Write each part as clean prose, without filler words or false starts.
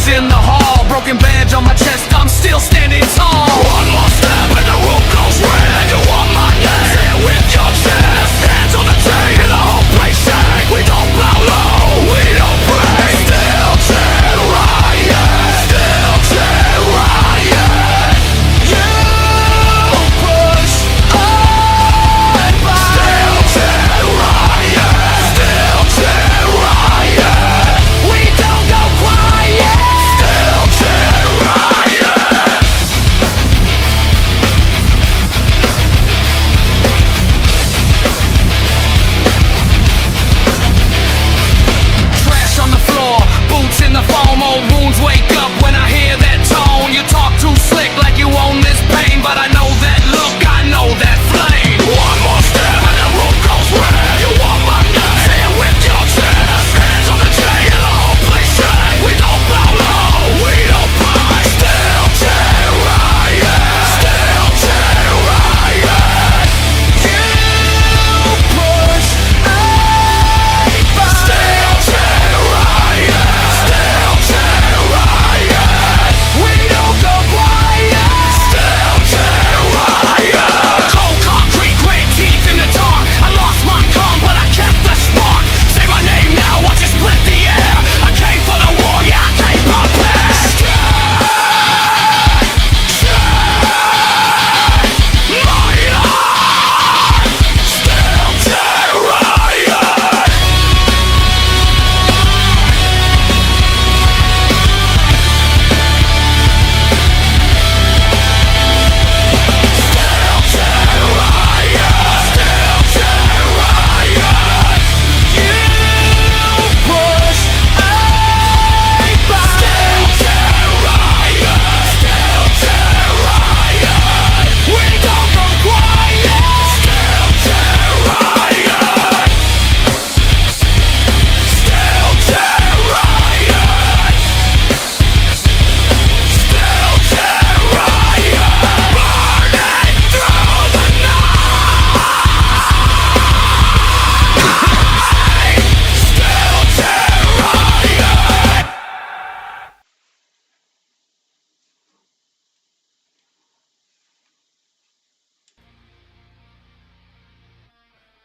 boots in the hall, broken badge on my chest, I'm still standing tall. One more step and the room goes red. You want my name, say it with your chest. Hands on the tray and the whole place shake. We don't bow low, we don't break. Steelchair riot, Steelchair riot. You push, I buy. Steelchair riot, Steelchair riot. We don't go quiet. Steelchair riot. Trash on the floor, boots in the foam, old wounds wake up when I hear that tone. You talk too slick like you own this pain, but I know that look, I know that flame. One more step and the room goes red. You want my name, say it with your chest. Hands on the tray and the whole place shake. We don't bow low, we don't bite. Steelchair riot, Steelchair riot. You push, I buy. Steelchair riot, Steelchair riot. We don't go quiet. Steelchair riot. Cold concrete, grit teeth in the dark. I lost my calm, but I kept the spark. Say my name now, watch it split the air. I came for the war, yeah, I came prepared. Steelchair riot. Steelchair riot, Steelchair riot. You push, I buy. Steelchair riot, Steelchair riot. We don't go quiet. Steelchair riot. Steelchair riot. Steelchair riot. Burning through the night. Steelchair riot.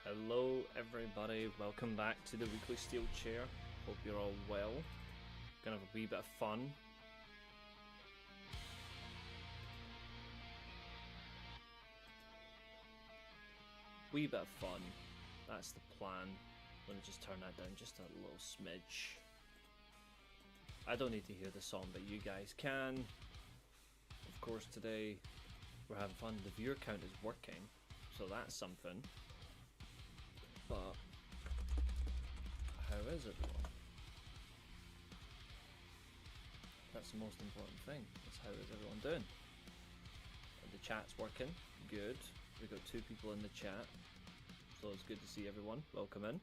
Hello everybody, welcome back to the Weekly Steelchair. Hope you're all well. Gonna have a wee bit of fun. Wee bit of fun, that's the plan. I'm gonna just turn that down just a little smidge. I don't need to hear the song, but you guys can. Of course today we're having fun, the viewer count is working, so that's something. But how is everyone? That's the most important thing. Is how is everyone doing? The chat's working. Good. We've got 2 people in the chat, so it's good to see everyone. Welcome in.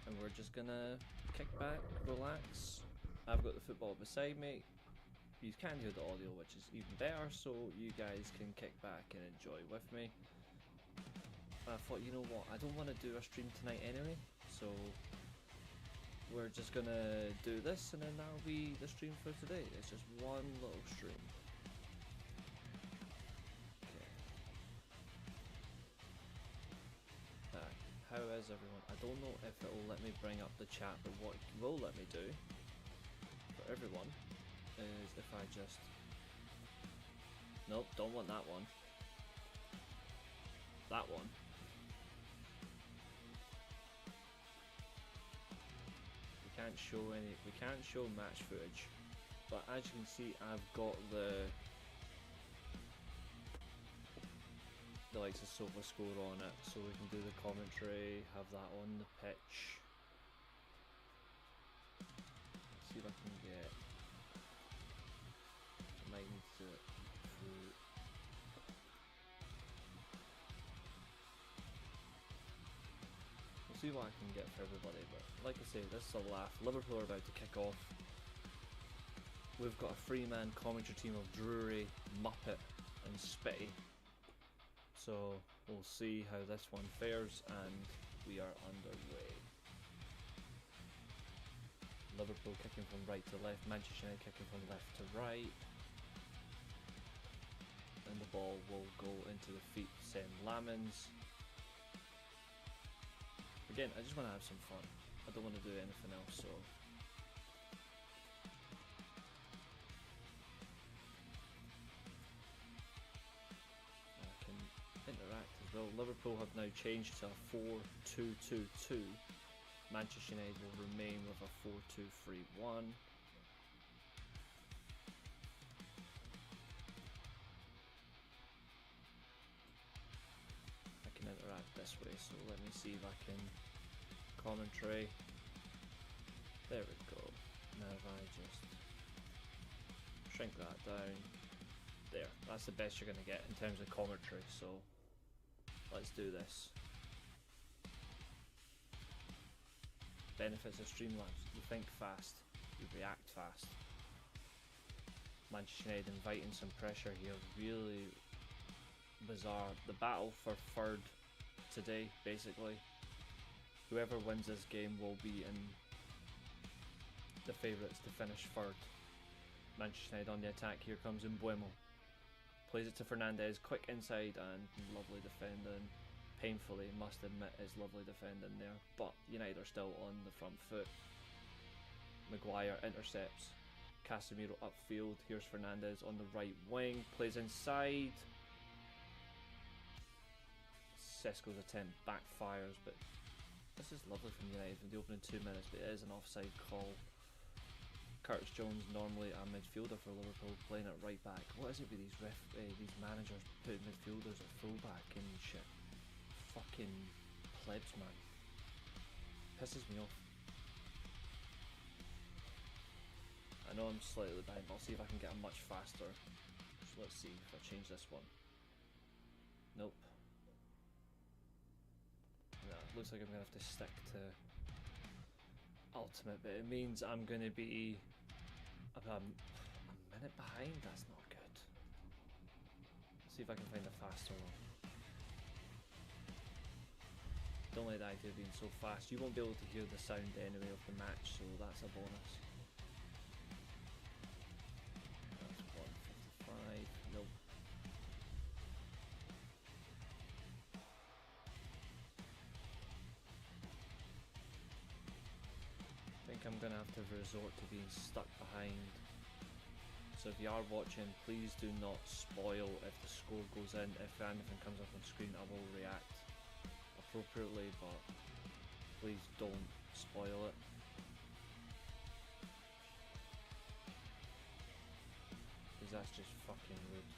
And we're just gonna kick back, relax. I've got the football beside me. You can hear the audio, which is even better, so you guys can kick back and enjoy with me. I thought, you know what, I don't want to do a stream tonight anyway, so we're just gonna do this and then that'll be the stream for today. It's just one little stream. Okay. How is everyone? I don't know if it will let me bring up the chat, but what it will let me do for everyone is if I just... Nope, don't want that one. That one. We can't show match footage, but as you can see, I've got the likes of Silver Score on it, so we can do the commentary, have that on the pitch. Let's see if I can get. I might need to do it through. See what I can get for everybody, but like I say, this is a laugh. Liverpool are about to kick off. We've got a 3-man commentary team of Drury, Muppet and Spitty. So we'll see how this one fares, and we are underway. Liverpool kicking from right to left, Manchester United kicking from left to right. And the ball will go into the feet, send Lamans. Again, I just want to have some fun. I don't want to do anything else, so. I can interact as well. Liverpool have now changed to a 4-2-2-2. Manchester United will remain with a 4-2-3-1. I can interact this way, so let me see if I can commentary. There we go. Now if I just shrink that down. There, that's the best you're going to get in terms of commentary, so let's do this. Benefits of Streamlabs: you think fast, you react fast. Manchester United inviting some pressure here, really bizarre. The battle for third today, basically. Whoever wins this game will be in the favourites to finish third. Manchester United on the attack, here comes Mbeumo. Plays it to Fernandes, quick inside and lovely defending. Painfully, must admit, is lovely defending there, but United are still on the front foot. Maguire intercepts. Casemiro upfield. Here's Fernandes on the right wing. Plays inside. Sesko's attempt backfires, but this is lovely from United in the opening 2 minutes, but it is an offside call. Curtis Jones, normally a midfielder for Liverpool, playing at right back. What is it with these managers putting midfielders at full back and shit? Fucking plebs, man. Pisses me off. I know I'm slightly behind, but I'll see if I can get a much faster. So let's see if I change this one. Nope. No, it looks like I'm gonna have to stick to ultimate, but it means I'm gonna be a minute behind. That's not good. Let's see if I can find a faster one. Don't like the idea of being so fast. You won't be able to hear the sound anyway of the match, so that's a bonus. That's 155. Nope. I think I'm gonna have to resort to being stuck behind. So if you are watching, please do not spoil if the score goes in. If anything comes up on screen, I will react appropriately, but please don't spoil it. Because that's just fucking rude.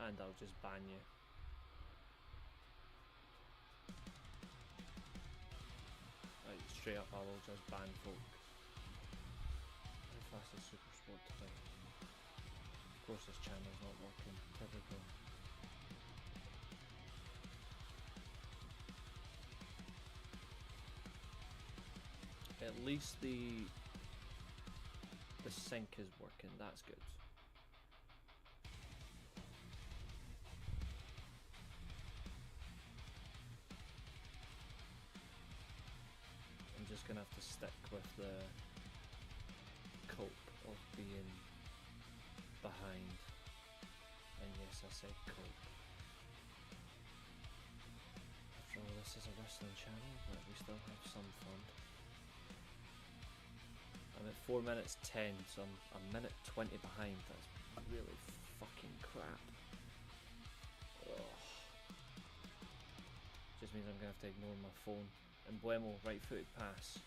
And I'll just ban you. Right, straight up I will just ban folk. How fast is Super Sport today? Of course this channel's not working. Typical. At least the sync is working, that's good. I'm just gonna have to stick with the cope of being behind. And yes, I said cope. After all, this is a wrestling channel, but we still have some fun. I'm at 4 minutes 10, so I'm a minute 20 behind. That's really fucking crap. Ugh. Just means I'm gonna have to ignore my phone. And Mbeumo, right footed pass.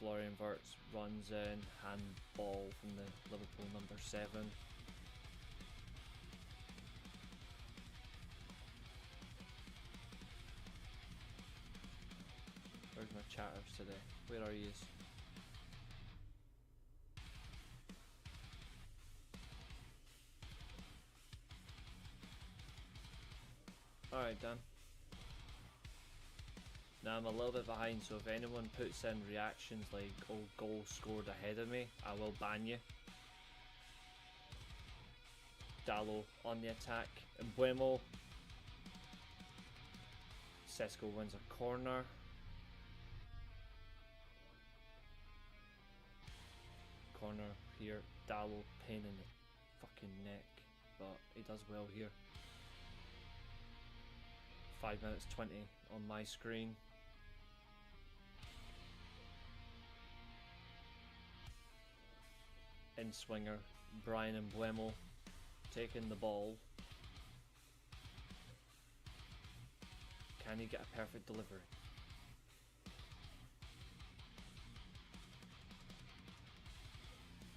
Florian Wirtz runs in, handball from the Liverpool number 7. Where's my chatters today? Where are you? Alright, Dan. Now I'm a little bit behind, so if anyone puts in reactions like, oh, goal scored ahead of me, I will ban you. Dallo on the attack. Mbeumo Sesko wins a corner. Corner here. Dallo pain in the fucking neck, but he does well here. 5 minutes 20 on my screen. In swinger, Brian Mbeumo taking the ball. Can he get a perfect delivery?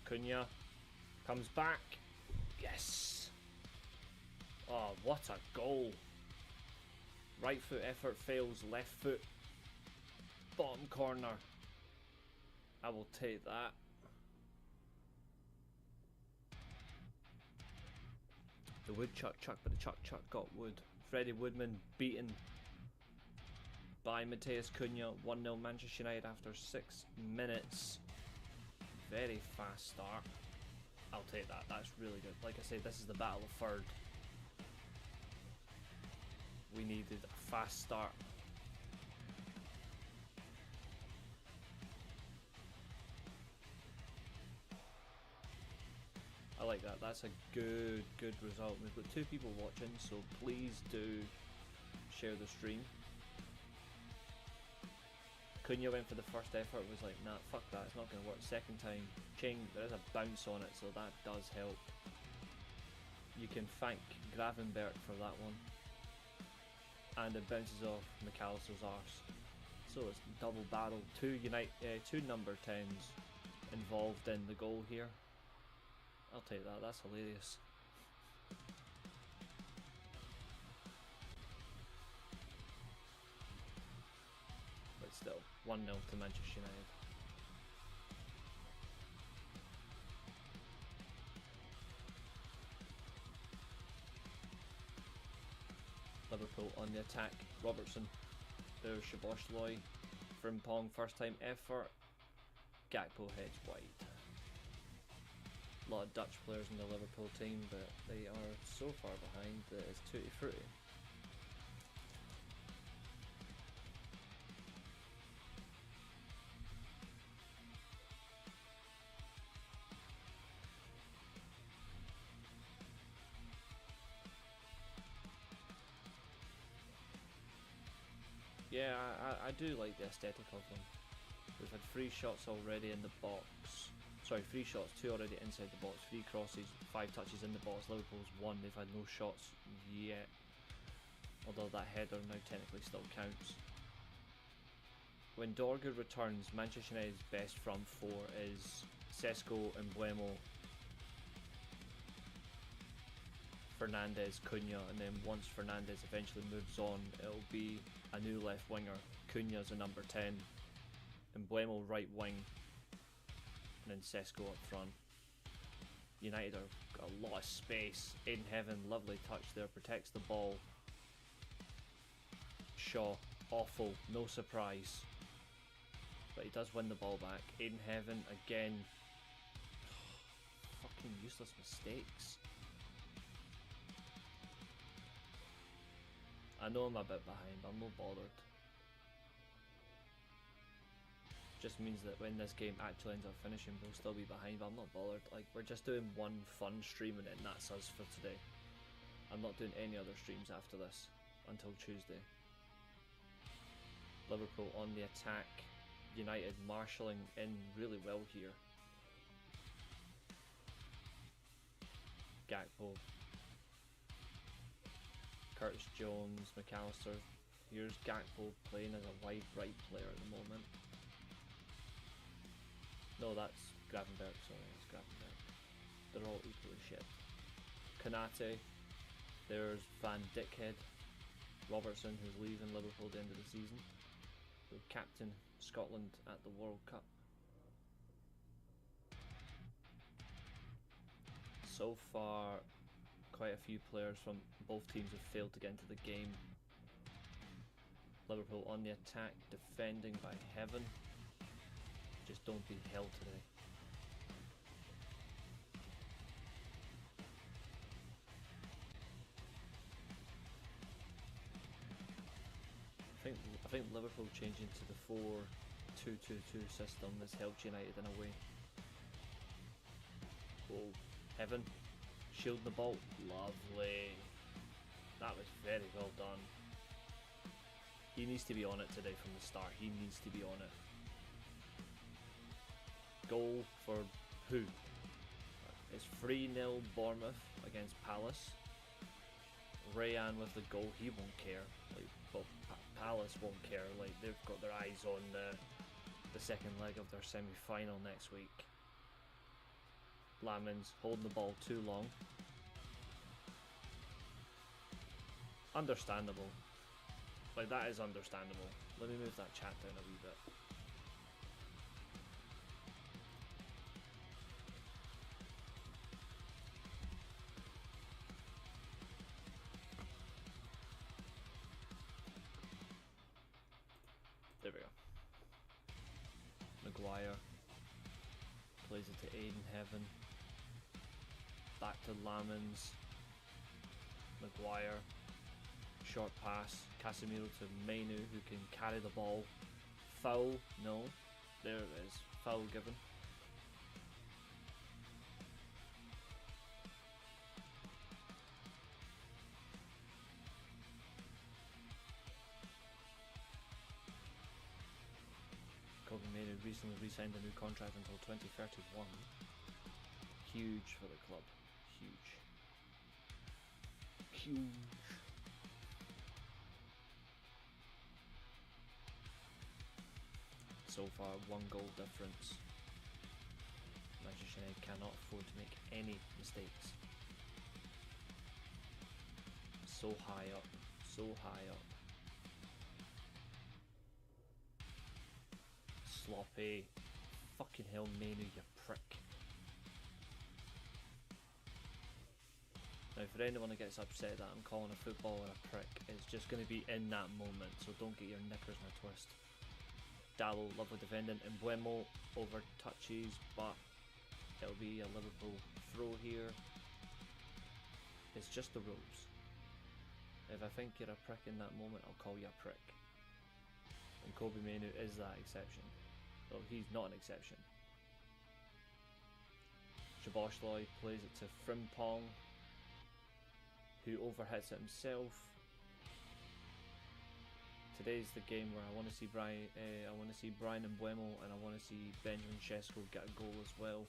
Cunha comes back. Yes! Oh, what a goal! Right foot effort fails, left foot. Bottom corner. I will take that. The wood chuck, but the chuck got wood. Freddie Woodman beaten by Matheus Cunha. 1-0 Manchester United after 6 minutes. Very fast start. I'll take that. That's really good. Like I say, this is the battle of third. We needed a fast start. I like that. That's a good result. We've got 2 people watching, so please do share the stream. Cunha went for the first effort, was like, nah, fuck that, it's not going to work. Second time, Ching, there is a bounce on it, so that does help. You can thank Gravenberg for that one. And it bounces off McAllister's arse. So it's double barrel. 2 number 10s involved in the goal here. I'll take that, that's hilarious. But still, 1-0 to Manchester United. Liverpool on the attack. Robertson. There's Szoboszlai. Frimpong, first time effort. Gakpo heads wide. A lot of Dutch players in the Liverpool team, but they are so far behind that it's tutti frutti. Yeah, I do like the aesthetic of them. We've had 3 shots already in the box. Sorry, 3 shots, 2 already inside the box, 3 crosses, 5 touches in the box. Liverpool's 1, they've had no shots yet. Although that header now technically still counts. When Dorgu returns, Manchester United's best front 4 is Sesko, Mbeumo, Fernandes, Cunha, and then once Fernandes eventually moves on, it'll be a new left winger. Cunha's a number 10, Mbeumo right wing, and then Sesko up front. United have got a lot of space. In heaven, lovely touch there, protects the ball. Shaw, awful, no surprise. But he does win the ball back. In heaven again. Fucking useless mistakes. I know I'm a bit behind, but I'm not bothered. Just means that when this game actually ends up finishing, we'll still be behind, but I'm not bothered. Like, we're just doing one fun stream and then that's us for today. I'm not doing any other streams after this until Tuesday. Liverpool on the attack. United marshalling in really well here. Gakpo. Curtis Jones, McAllister. Here's Gakpo playing as a wide right player at the moment. No, that's Gravenberg, sorry, it's Gravenberg. They're all equally shit. Konate. There's Van Dickhead. Robertson, who's leaving Liverpool at the end of the season. Who captain Scotland at the World Cup. So far, quite a few players from both teams have failed to get into the game. Liverpool on the attack, defending by heaven. Just don't be held today. think Liverpool changing to the 4-2-2-2 system has helped United in a way. Oh, Heaven. Shielding the ball. Lovely. That was very well done. He needs to be on it today from the start. He needs to be on it. Goal for who? It's 3-0 Bournemouth against Palace. Rayan with the goal. He won't care. Like, well, Palace won't care. Like, they've got their eyes on the second leg of their semi-final next week. Lamins holding the ball too long. Understandable. Like, that is understandable. Let me move that chat down a wee bit. There we go. Maguire plays it to Aiden Heaven. Back to Lamins. Maguire. Short pass. Casemiro to Mainu, who can carry the ball. Foul. No. There it is. Foul given. Kobe Mainu recently re-signed a new contract until 2031. Huge for the club. Huge. Huge. So far, 1 goal difference. Manchester United cannot afford to make any mistakes. So high up. So high up. Sloppy. Fucking hell, Mainu, you prick. Now, for anyone that gets upset that I'm calling a footballer a prick, it's just going to be in that moment, so don't get your knickers in a twist. Dallo, lovely defending, and Buemo over touches, but it'll be a Liverpool throw here. It's just the rules. If I think you're a prick in that moment, I'll call you a prick. And Kobe Mainu is that exception. Well, he's not an exception. Szoboszlai plays it to Frimpong, who overhits it himself. Today's the game where I want to see Brian and Buemo, and I want to see Benjamin Sesko get a goal as well.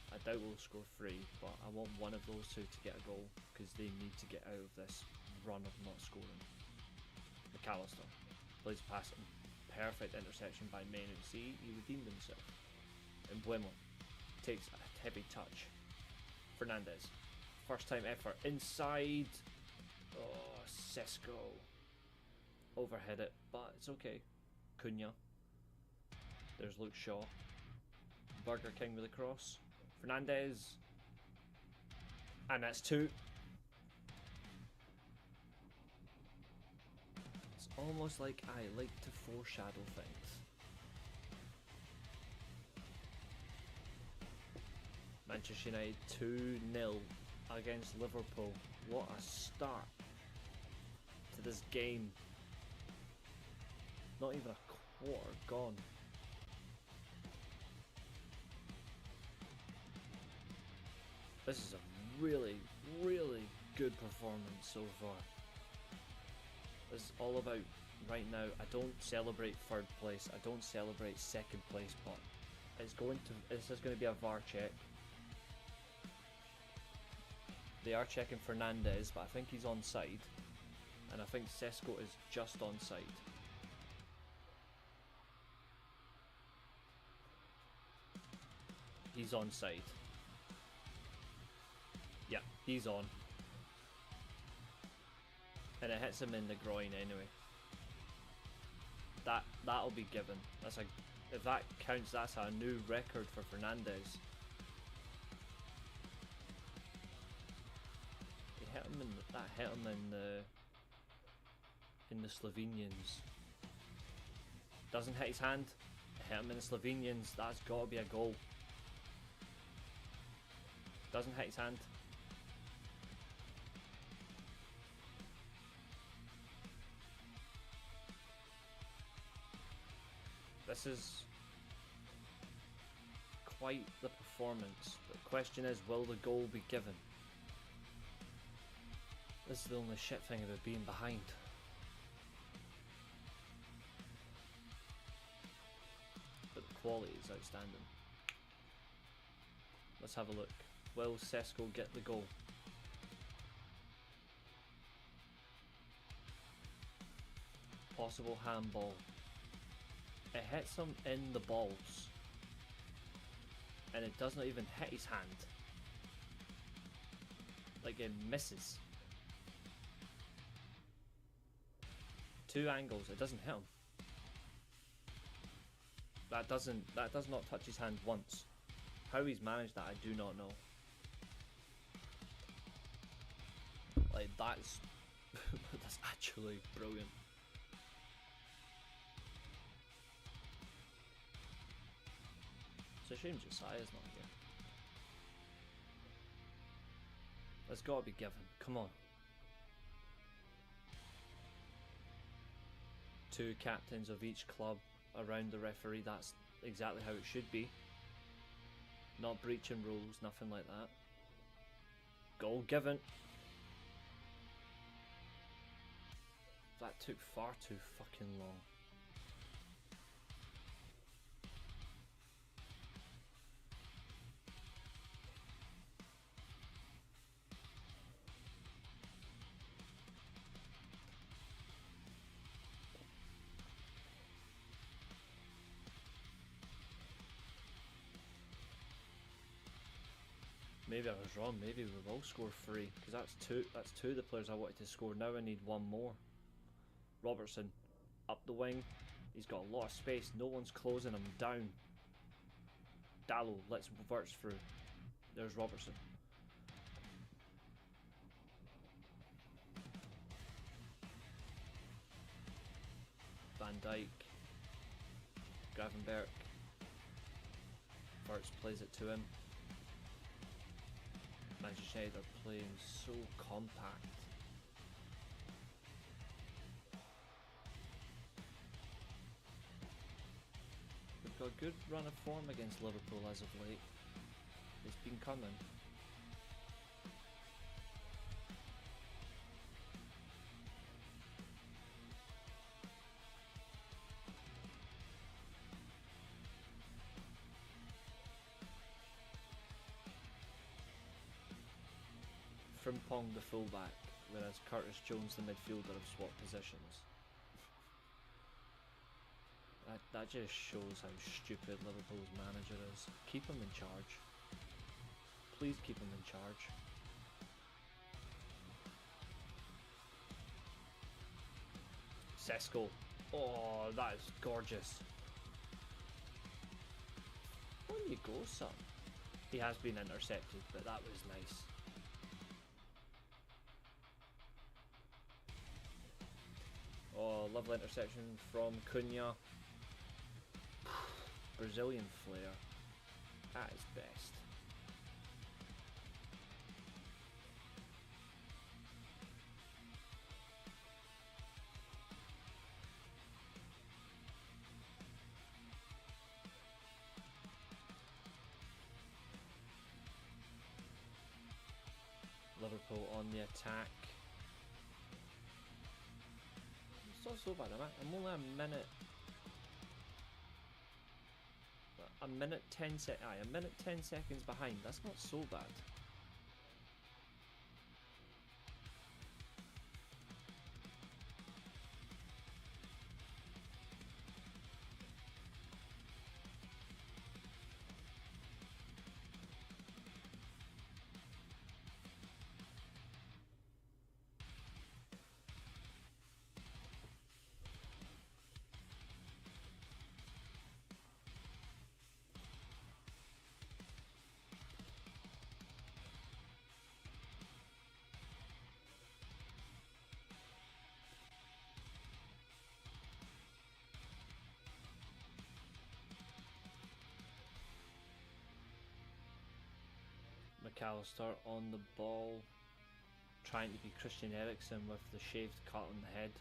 I doubt we'll score 3, but I want one of those two to get a goal because they need to get out of this run of not scoring. McAllister plays past him. Perfect interception by Mainu. See, he redeemed himself. And Buemo takes a heavy touch. Fernandez, first time effort inside. Oh, Sesko overhead it, but it's okay. Cunha. There's Luke Shaw. Burger King with a cross. Fernandez. And that's 2. It's almost like I like to foreshadow things. Manchester United 2-0 against Liverpool. What a start to this game. Not even a quarter gone. This is a really, really good performance so far. This is all about right now. I don't celebrate 3rd place. I don't celebrate 2nd place, but this is going to be a VAR check. They are checking Fernandez, but I think he's onside, and I think Sesko is just onside. He's onside. Yeah, he's on. And it hits him in the groin anyway. That'll be given. If that counts, that's a new record for Fernandez. That hit him in the Slovenians. Doesn't hit his hand. It hit him in the Slovenians. That's got to be a goal. Doesn't hit his hand. This is quite the performance. The question is, will the goal be given? This is the only shit thing about being behind. But the quality is outstanding. Let's have a look. Will Sesko get the goal? Possible handball. It hits him in the balls. And it does not even hit his hand. Like it misses. Two angles, it doesn't hit him. That does not touch his hand once. How he's managed that, I do not know. Like that's that's actually brilliant. It's a shame Josiah's not here. That's got to be given. Come on. Two captains of each club around the referee. That's exactly how it should be. Not breaching rules, nothing like that. Goal given. That took far too fucking long. Maybe I was wrong, maybe we will score 3, because that's two of the players I wanted to score. Now I need one more. Robertson, up the wing, he's got a lot of space, no one's closing him down. Dallo lets Verts through. There's Robertson. Van Dijk, Gravenberch, Verts plays it to him. Manchester United are playing so compact. We've got a good run of form against Liverpool as of late. It's been coming. Frimpong the fullback, whereas Curtis Jones the midfielder have swapped positions. That just shows how stupid Liverpool's manager is. Keep him in charge. Please keep him in charge. Sesko. Oh, that is gorgeous. On you go, son. He has been intercepted, but that was nice. Oh, lovely interception from Cunha. Brazilian flair. At his best. Liverpool on the attack. It's not so bad, I'm only a minute 10 seconds behind. That's not so bad. McAllister on the ball, trying to be Christian Eriksen with the shaved cut on the head.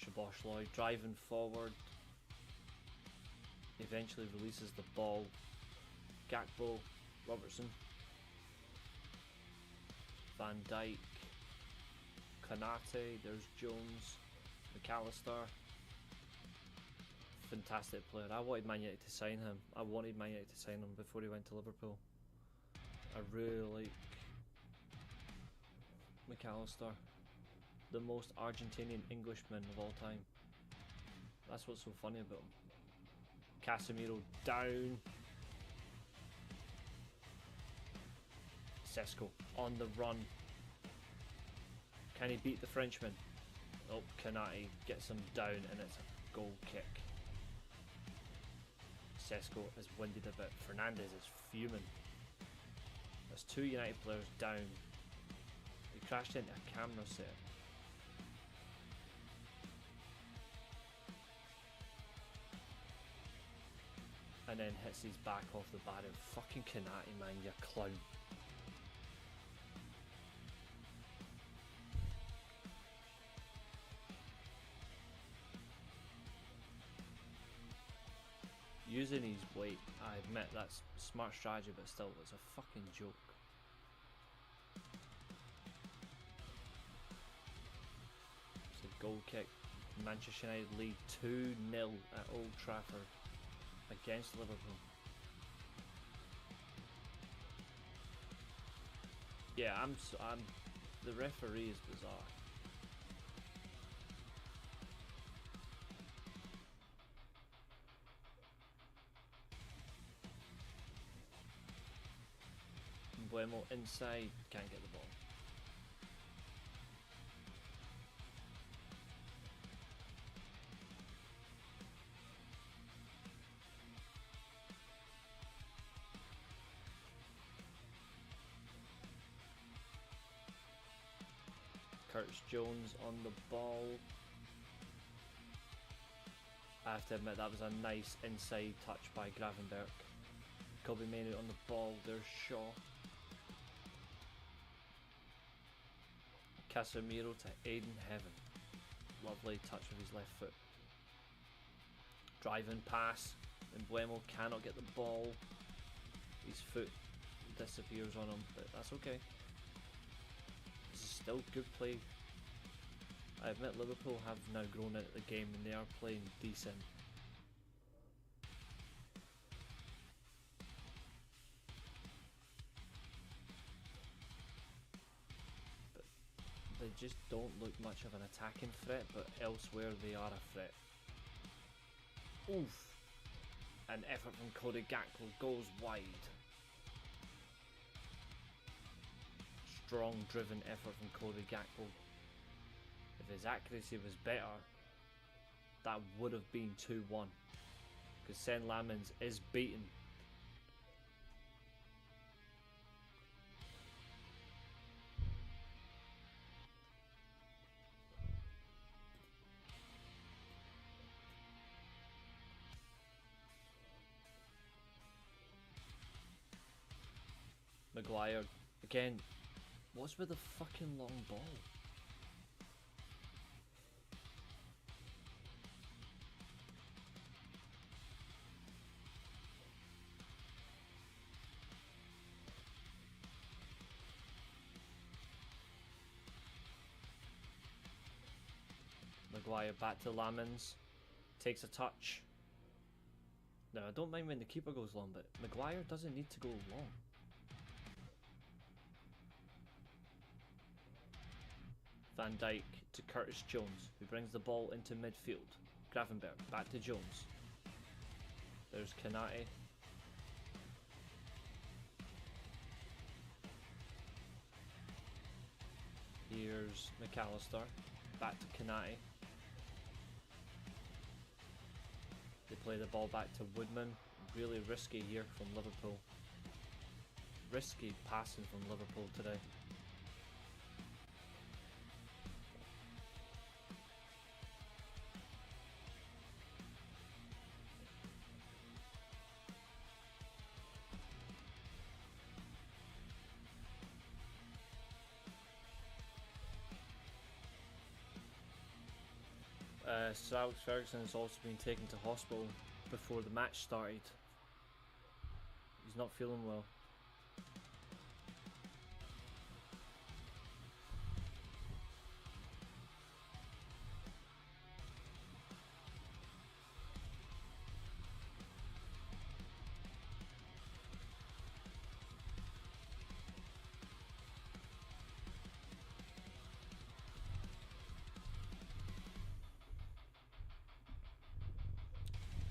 Szoboszlai driving forward. Eventually releases the ball. Gakpo, Robertson, Van Dijk, Konate, there's Jones, McAllister. Fantastic player. I wanted Man United to sign him. I wanted Man United to sign him before he went to Liverpool. I really like McAllister. The most Argentinian Englishman of all time. That's what's so funny about him. Casemiro down. Sesko on the run. Can he beat the Frenchman? Oh, Konate gets him down and it's a goal kick. Sesko is winded a bit. Fernandes is fuming. There's 2 United players down. He crashed into a camera set. And then hits his back off the barrier. Fucking Konate, man, you clown. Using his weight, I admit that's smart strategy, but still, it's a fucking joke. It's a goal kick. Manchester United lead 2-0 at Old Trafford against Liverpool. Yeah, I'm. The referee is bizarre. Buemo inside, can't get the ball. Curtis Jones on the ball. I have to admit that was a nice inside touch by Gravenberch. Kobe Manu on the ball, there's Shaw. Casemiro to Aiden Heaven. Lovely touch with his left foot. Driving pass, and Buemo cannot get the ball. His foot disappears on him, but that's okay. This is still good play. I admit Liverpool have now grown into the game and they are playing decent. They just don't look much of an attacking threat, but elsewhere they are a threat. Oof! An effort from Cody Gakpo goes wide. Strong driven effort from Cody Gakpo. If his accuracy was better, that would have been 2-1. Because Sen Lamens is beaten. Maguire, again, what's with the fucking long ball? Maguire back to Lamens, takes a touch. Now I don't mind when the keeper goes long, but Maguire doesn't need to go long. Van Dijk to Curtis Jones, who brings the ball into midfield. Gravenberch back to Jones. There's Konate. Here's McAllister. Back to Konate. They play the ball back to Woodman. Really risky here from Liverpool. Risky passing from Liverpool today. Sir Alex Ferguson has also been taken to hospital before the match started. He's not feeling well.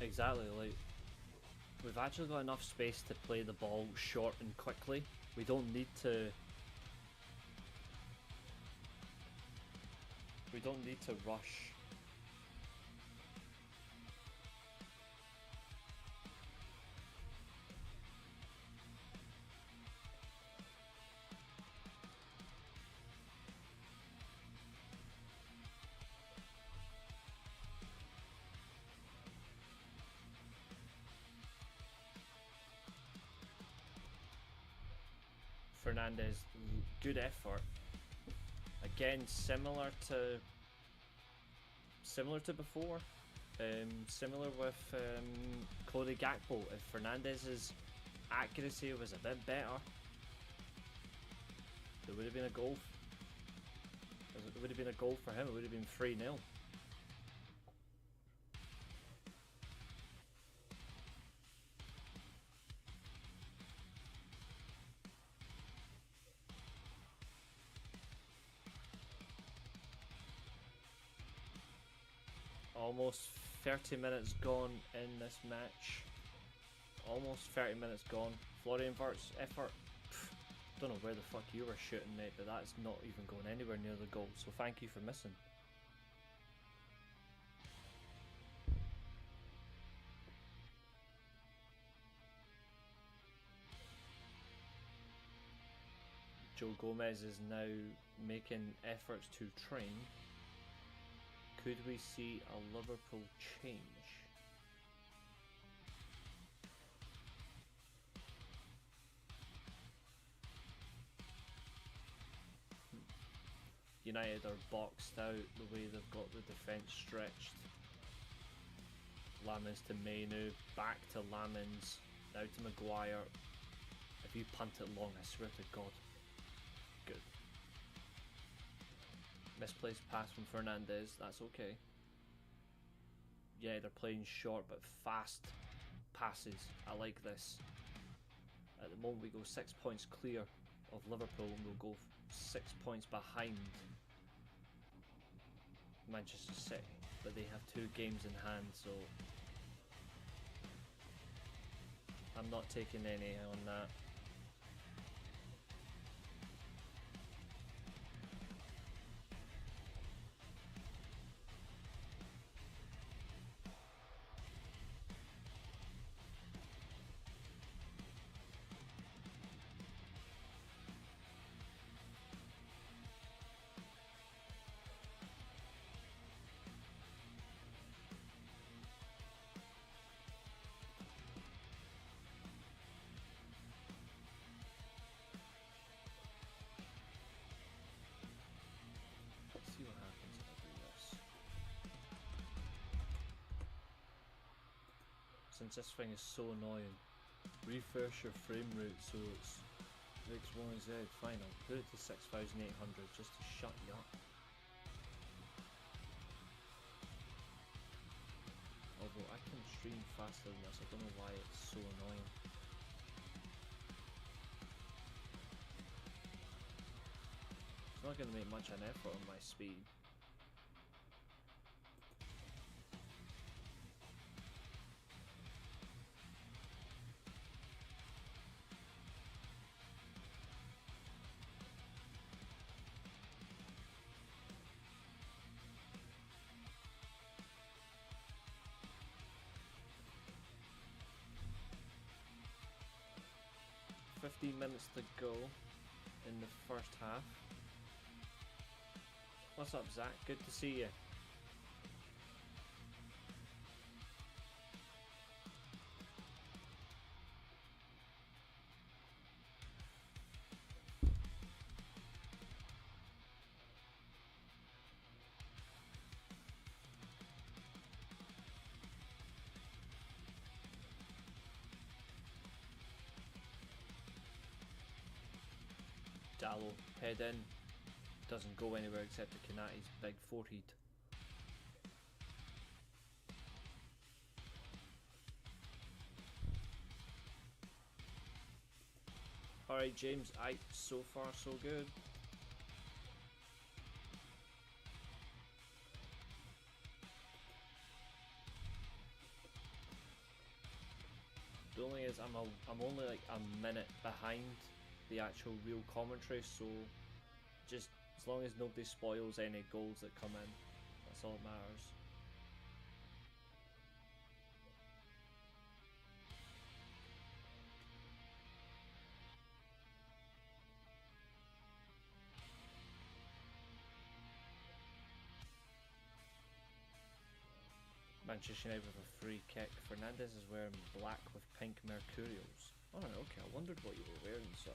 Exactly, like, we've actually got enough space to play the ball short and quickly. We don't need to... We don't need to rush. Fernandez, good effort. Again, similar to before. Similar with Cody Gakpo. If Fernandez's accuracy was a bit better, there would have been a goal. It would have been a goal for him. It would have been 3-0. Almost 30 minutes gone in this match. Almost 30 minutes gone. Florian Wirtz's effort. Don't know where the fuck you were shooting, mate, but that's not even going anywhere near the goal, so thank you for missing. Joe Gomez is now making efforts to train. Could we see a Liverpool change? United are boxed out the way they've got the defence stretched. Lamins to Mainu, back to Lamins, now to Maguire. If you punt it long, I swear to God. Good. Misplaced pass from Fernandez, that's okay. Yeah, they're playing short but fast passes. I like this. At the moment we go 6 points clear of Liverpool and we'll go 6 points behind Manchester City, but they have 2 games in hand, so I'm not taking any on that. Since this thing is so annoying, refresh your frame rate so it's XYZ. Fine, I'll put it to 6,800 just to shut you up. Although I can stream faster than this, I don't know why it's so annoying. It's not going to make much of an effort on my speed. Minutes to go in the first half. What's up, Zach? Good to see you. shallow. Head in, doesn't go anywhere except to Kanati's big forehead. Alright James, so far so good. The only is I'm only like a minute behind the actual real commentary, so just as long as nobody spoils any goals that come in, that's all that matters. Manchester United with a free kick. Fernandez is wearing black with pink Mercurials. Oh, okay, I wondered what you were wearing, sir.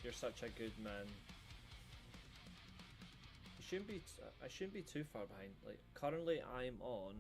You're such a good man. I shouldn't be too far behind. Like currently, I'm on.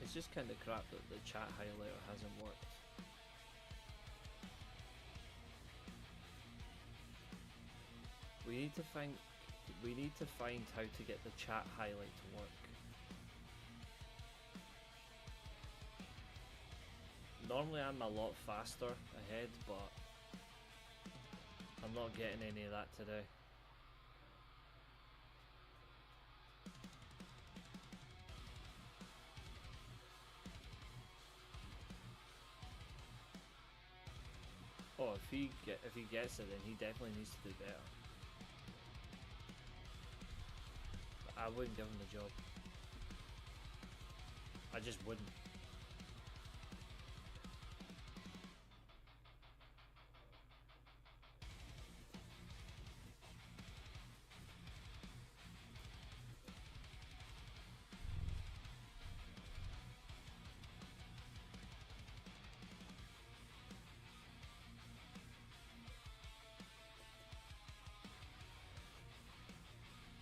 It's just kind of crap that the chat highlighter hasn't worked. We need to find how to get the chat highlight to work. Normally I'm a lot faster ahead, but I'm not getting any of that today. Oh, if he gets it, then he definitely needs to do better. But I wouldn't give him the job. I just wouldn't.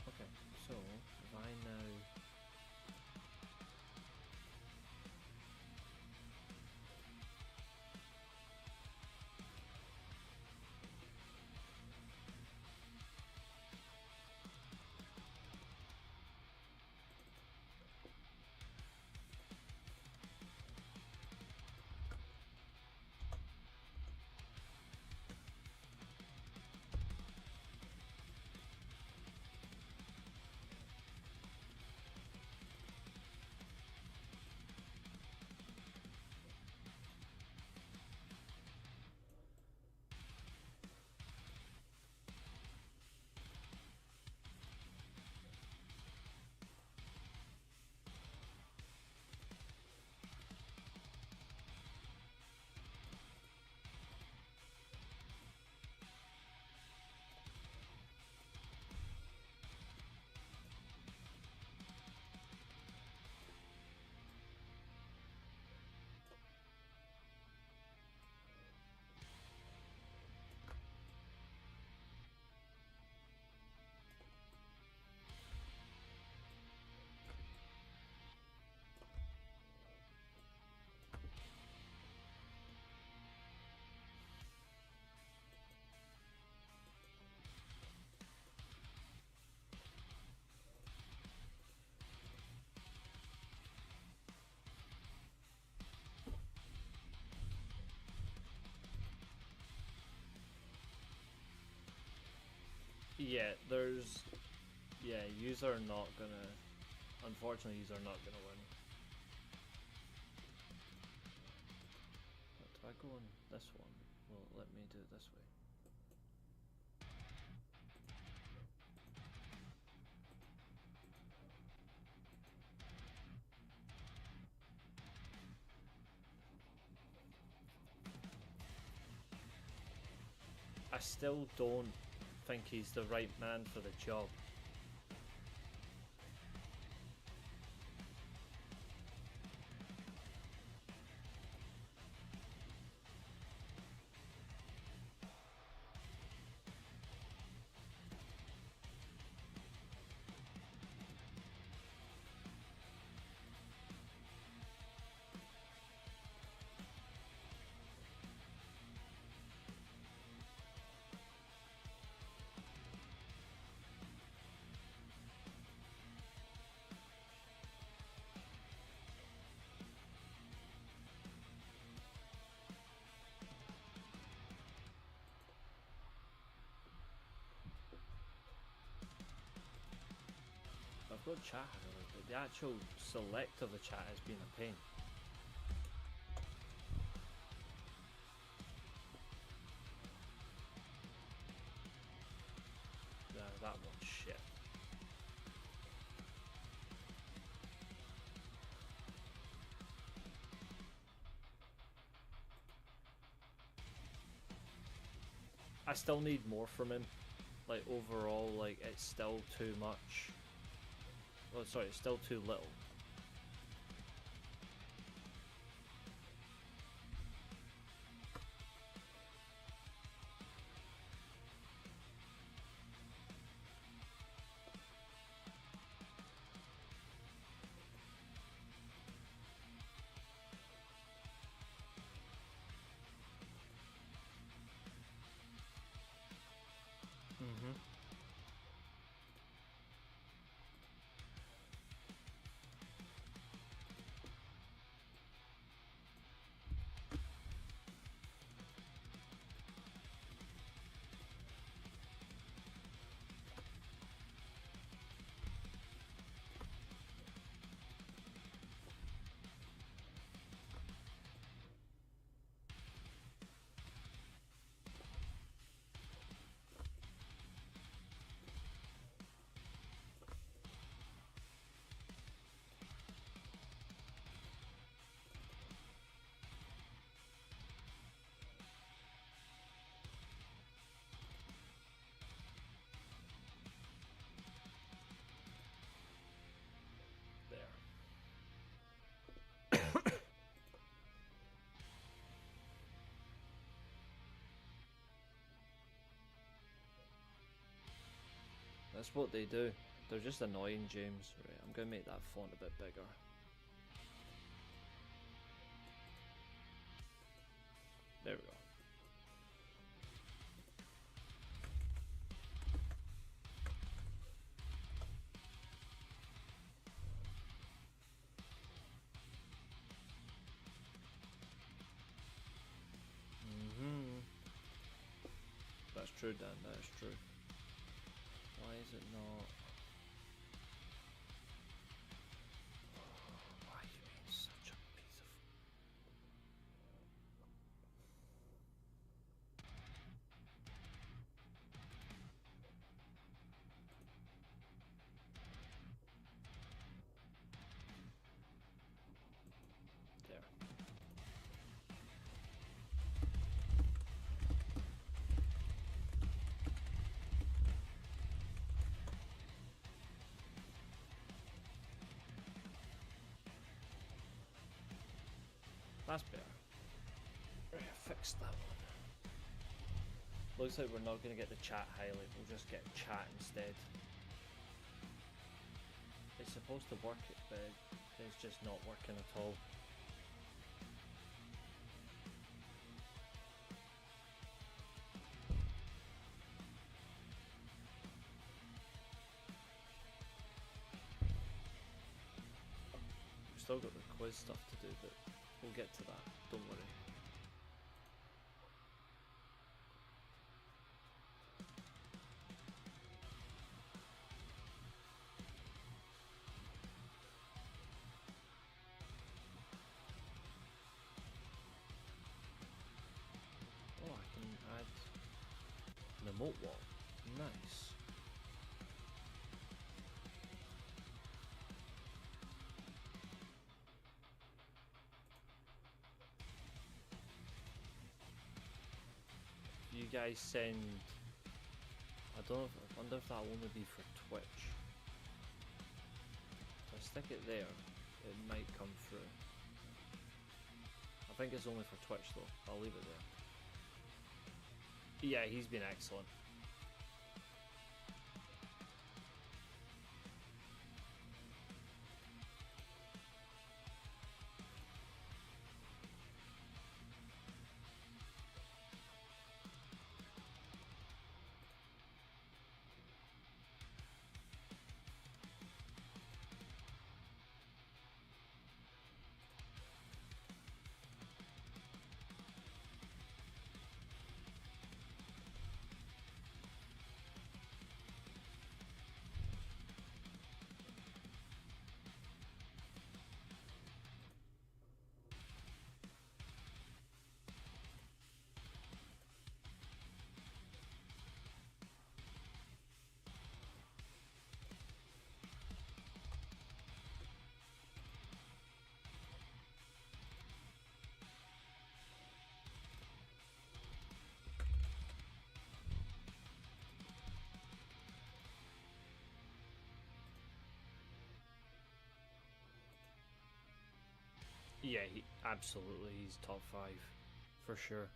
Okay, so if I now yous are not gonna, unfortunately, yous are not gonna win. I go on this one, will it let me do it this way? I still don't think he's the right man for the job. I've got chat, however, but the actual select of the chat has been a pain. Yeah, that one's shit. I still need more from him. Like, overall, like, it's still too much. Oh, sorry, it's still too little. Mm-hmm. That's what they do. They're just annoying, James. Right, I'm gonna make that font a bit bigger. There we go. That's true, Dan, that is true. Why is it not? Why are you being such a piece of... There. That's better. Right, I fixed that one. Looks like we're not going to get the chat highlight, we'll just get chat instead. It's supposed to work, but it's just not working at all. We've still got the quiz stuff to do, but we'll get to that, don't worry. moat wall. Nice. You guys send. I don't know. I wonder if that'll only be for Twitch. If I stick it there, it might come through. I think it's only for Twitch though. I'll leave it there. Yeah, he's been excellent. Yeah, absolutely, he's top 5 for sure.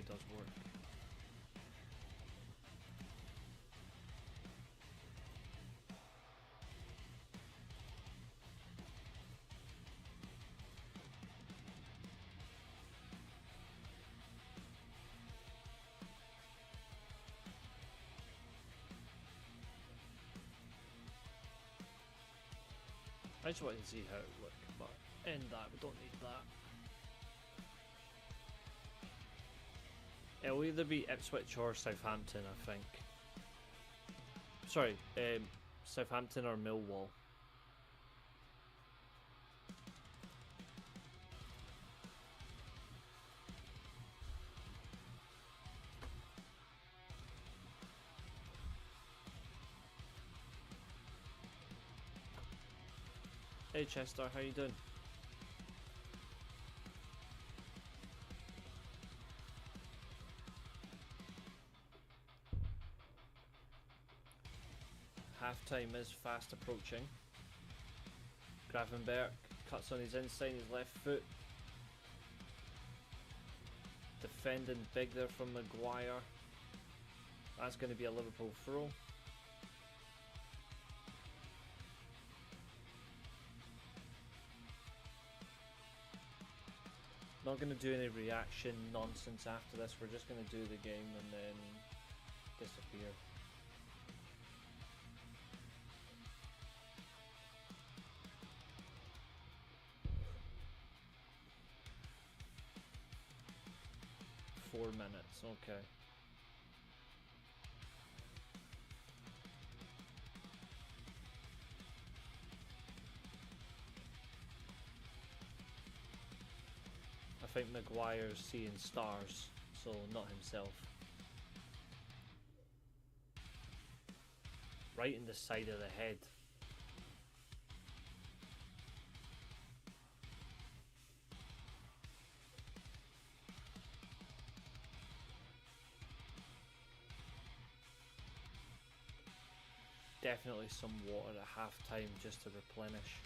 Does work. I just wanted to see how it looked, but end that, we don't need that. It'll either be Ipswich or Southampton, I think. Sorry, Southampton or Millwall. Hey Chester, how you doing? Half-time is fast approaching. Gravenberg cuts on his inside, his left foot. Defending big there from Maguire. That's going to be a Liverpool throw. Not going to do any reaction nonsense after this. We're just going to do the game and then disappear. Four minutes, okay. I think Maguire's seeing stars, so not himself. Right in the side of the head. definitely some water at half time just to replenish.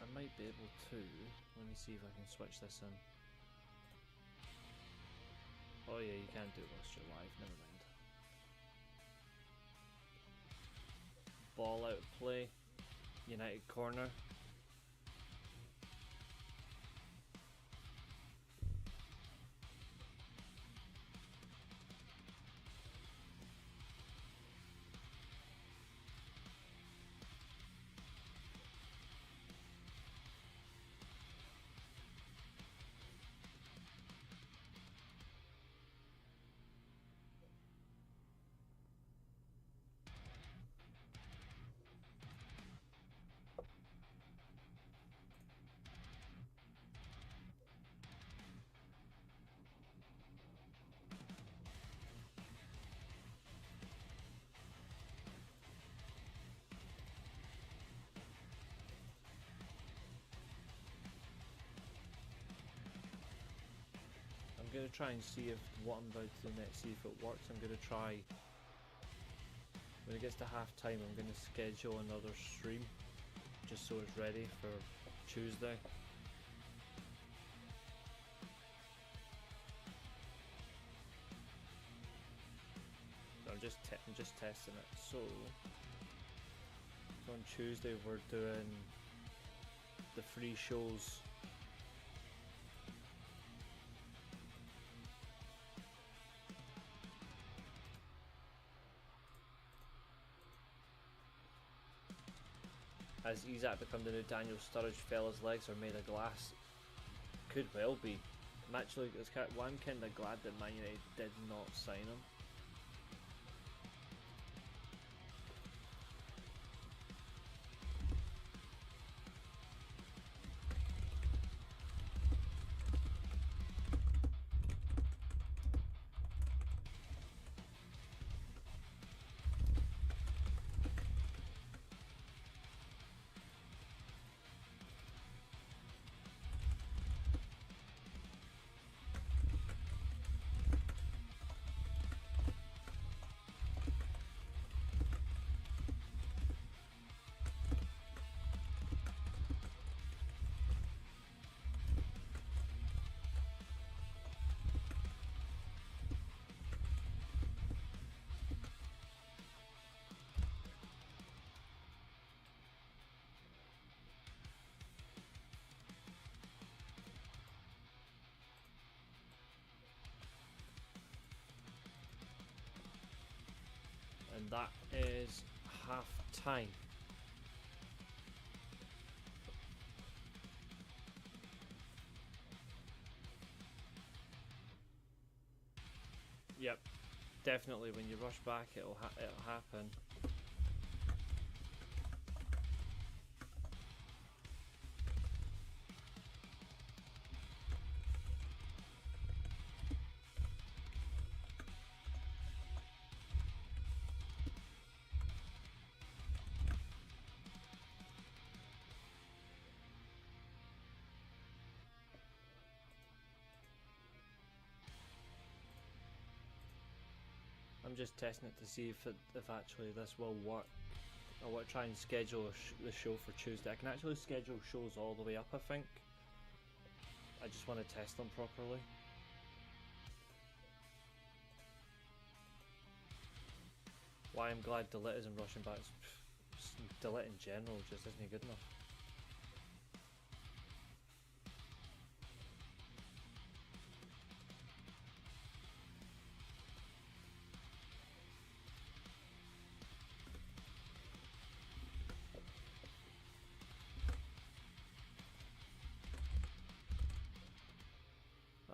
I might be able to. Let me see if I can switch this in. Oh yeah, you can't do it whilst you're live, never mind. Ball out of play, United corner. I'm going to try and see if what I'm about to do next, see if it works. I'm going to try, when it gets to half time, I'm going to schedule another stream just so it's ready for Tuesday. I'm just testing it. So on Tuesday we're doing the free shows. Has Isaac become the new Daniel Sturridge? Fella's legs are made of glass. Could well be. I'm actually, I'm kind of glad that Man United did not sign him. And that is half time. Yep, definitely when you rush back it'll happen. I'm just testing it to see if actually this will work. I want to try and schedule the show for Tuesday. I can actually schedule shows all the way up, I think. I just want to test them properly. Why I'm glad Delete isn't rushing back. Delete in general just isn't good enough.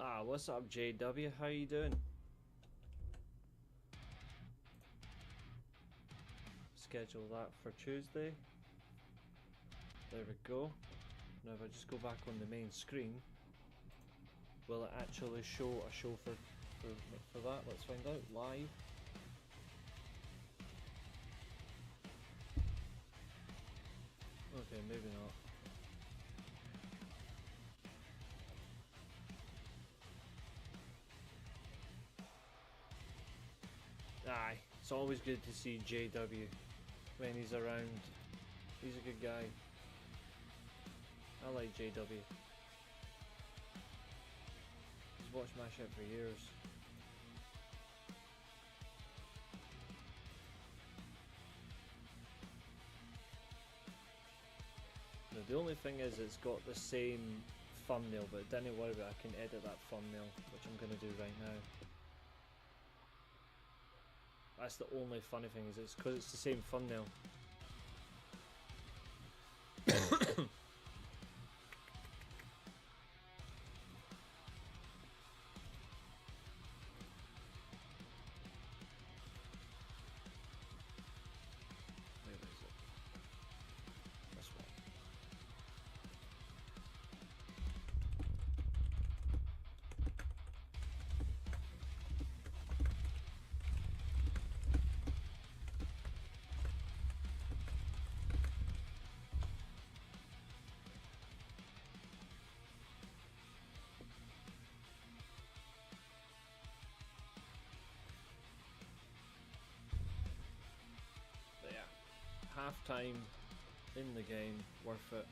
Ah, what's up JW, how you doing? Schedule that for Tuesday. There we go. Now if I just go back on the main screen, will it actually show a show for that? Let's find out live. Okay, maybe not. Aye, it's always good to see JW when he's around. He's a good guy. I like JW. He's watched my shit for years. Now, the only thing is it's got the same thumbnail, but don't worry about it, I can edit that thumbnail, which I'm going to do right now. That's the only funny thing, is it's because it's the same thumbnail. Where is it? This one. But yeah, half time in the game, worth it.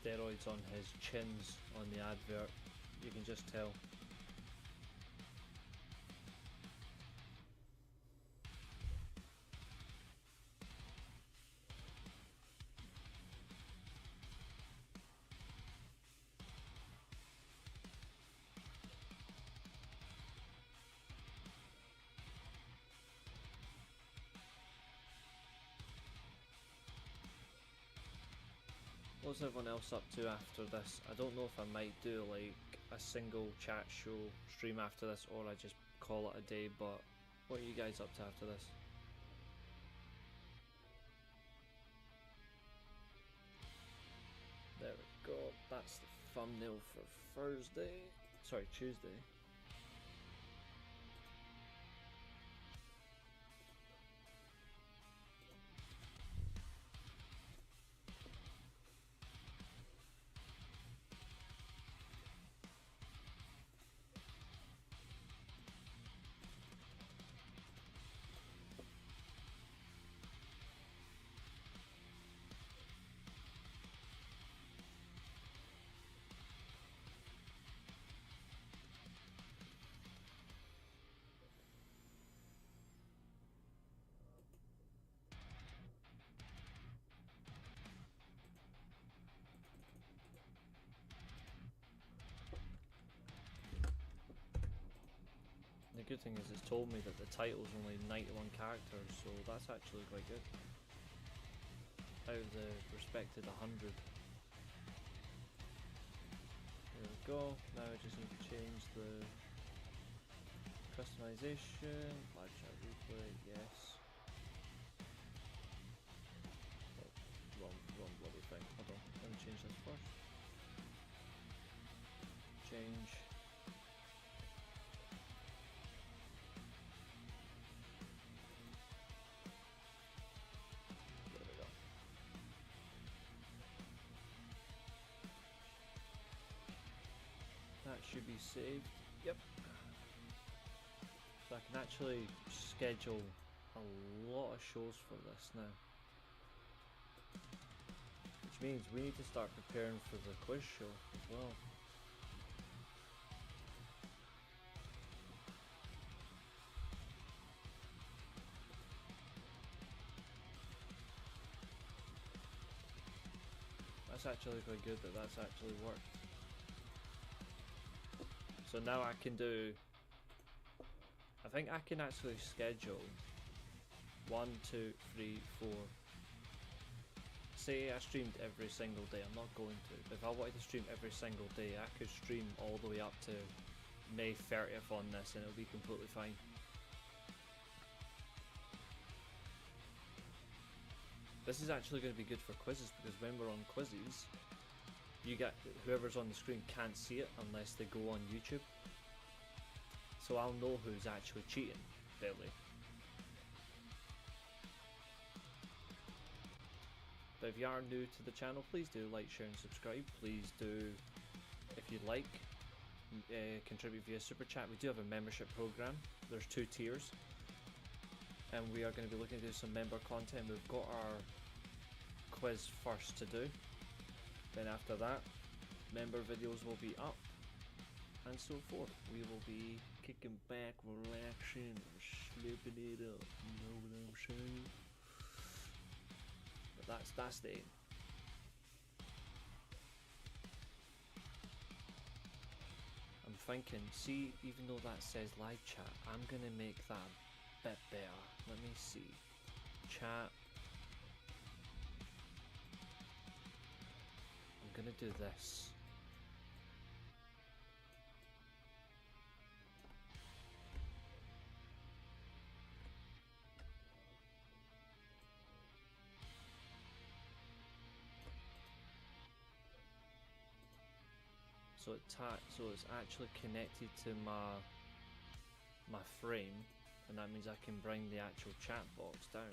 Steroids on his chins on the advert, you can just tell. What's everyone else up to after this? I don't know if I might do like a single chat show stream after this, or I just call it a day, but what are you guys up to after this? There we go, that's the thumbnail for Thursday, sorry, Tuesday. The good thing is it's told me that the title's only 91 characters, so that's actually quite good. Out of the respected 100. There we go, now I just need to change the customization, live chat replay, yes. Oh, wrong bloody thing, hold on, let me change this first. Change. That should be saved. Yep. So I can actually schedule a lot of shows for this now. Which means we need to start preparing for the quiz show as well. That's actually quite good that that's actually worked. So now I can do, I think I can actually schedule 1, 2, 3, 4, say I streamed every single day, I'm not going to, but if I wanted to stream every single day, I could stream all the way up to May 30th on this and it'll be completely fine. This is actually going to be good for quizzes, because when we're on quizzes, you get whoever's on the screen can't see it unless they go on YouTube. So I'll know who's actually cheating, barely. But if you are new to the channel, please do like, share and subscribe. Please do, if you'd like, contribute via Super Chat. We do have a membership program. There's 2 tiers. And we are going to be looking to do some member content. We've got our quiz first to do. Then after that, member videos will be up. And so forth. We will be kicking back, relaxing, slipping it up. You know what I'm saying? But that's the aim. I'm thinking, see, even though that says live chat, I'm gonna make that a bit better. Let me see. Chat. I'm gonna do this. So it's actually connected to my frame, and that means I can bring the actual chat box down.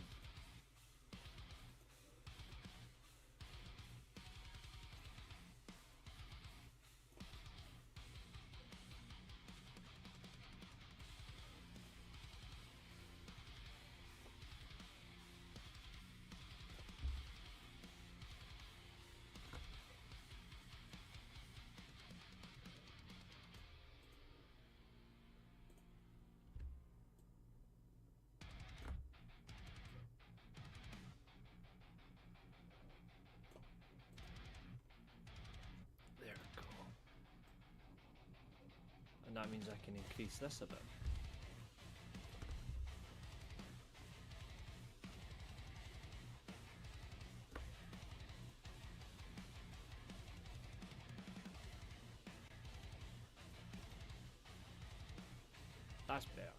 That means I can increase this a bit. That's better.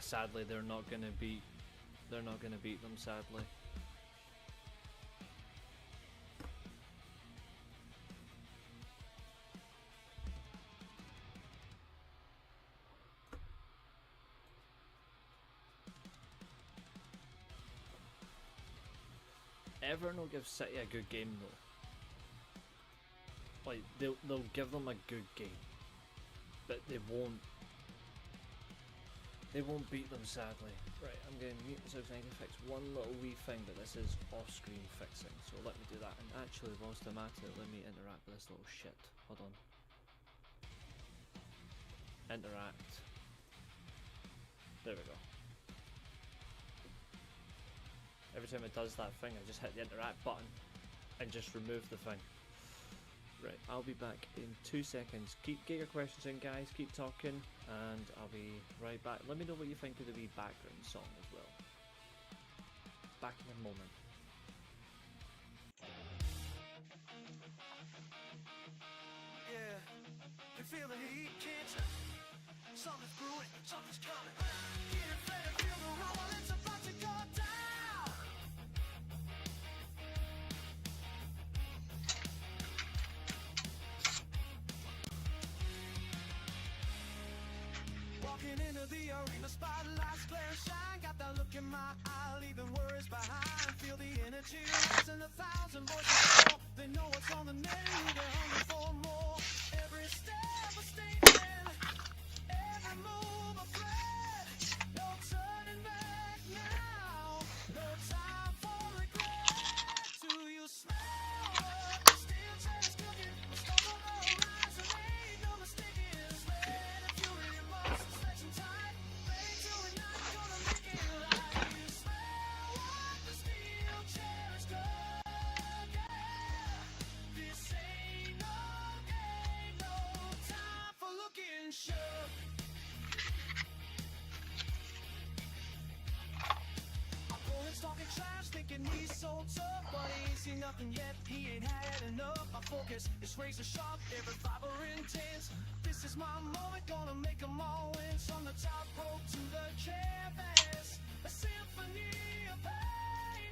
Sadly, they're not gonna beat them, sadly. Everton will give City a good game though. Like they'll give them a good game, but they won't beat them, sadly. Right, I'm going to mute myself. I need to fix one little wee thing, but this is off-screen fixing, so let me do that. And actually, whilst I'm at it, let me interact with this little shit. Hold on. Interact. There we go. Every time it does that thing, I just hit the interact button and just remove the thing. Right, I'll be back in 2 seconds. Get your questions in, guys. Keep talking, and I'll be right back. Let me know what you think of the wee background song as well. Back in a moment. Yeah, you feel the heat, can't you? Something's brewing, something's coming. Get ready, feel the rumble, it's about to go down. Walking into the arena, spotlights glare and shine. Got that look in my eye, leaving worries behind. Feel the energy rising, 1,000 voices call. They know what's on the menu, they're hungry for more. Every step a statement, every move a threat. No turning back now, no time for regret. Do you smell what the steel chair is cooking? The storm on the horizon, ain't no mistaking. Sweat and fury, you must stretch and tight. Make sure we're not gonna make it right. You smell what the steel and he's so tough, but he ain't seen nothing yet. He ain't had enough. My focus is razor sharp, every fiber intense. This is my moment, gonna make them all win. From the top rope to the canvas, a symphony of pain.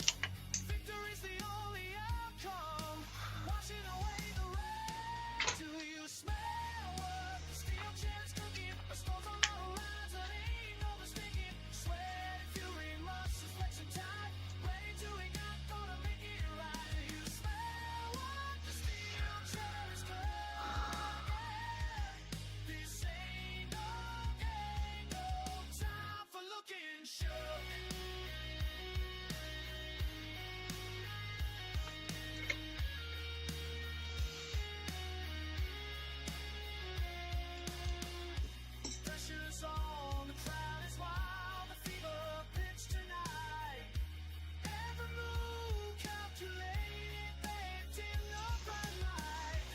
Victory's the only outcome, washing away the rain. Do you smell what the steel chair's cooking? A storm's on the horizon, ain't no mistaking. Sweat, fury, muscles, flexing tight, ready to ignite, gonna make it right. Do you smell what the steel chair is cooking? This ain't no game, no time for looking shook. Pressure's on, the crowd is wild, the fever pitch tonight. Every move calculated, baked in the bright light.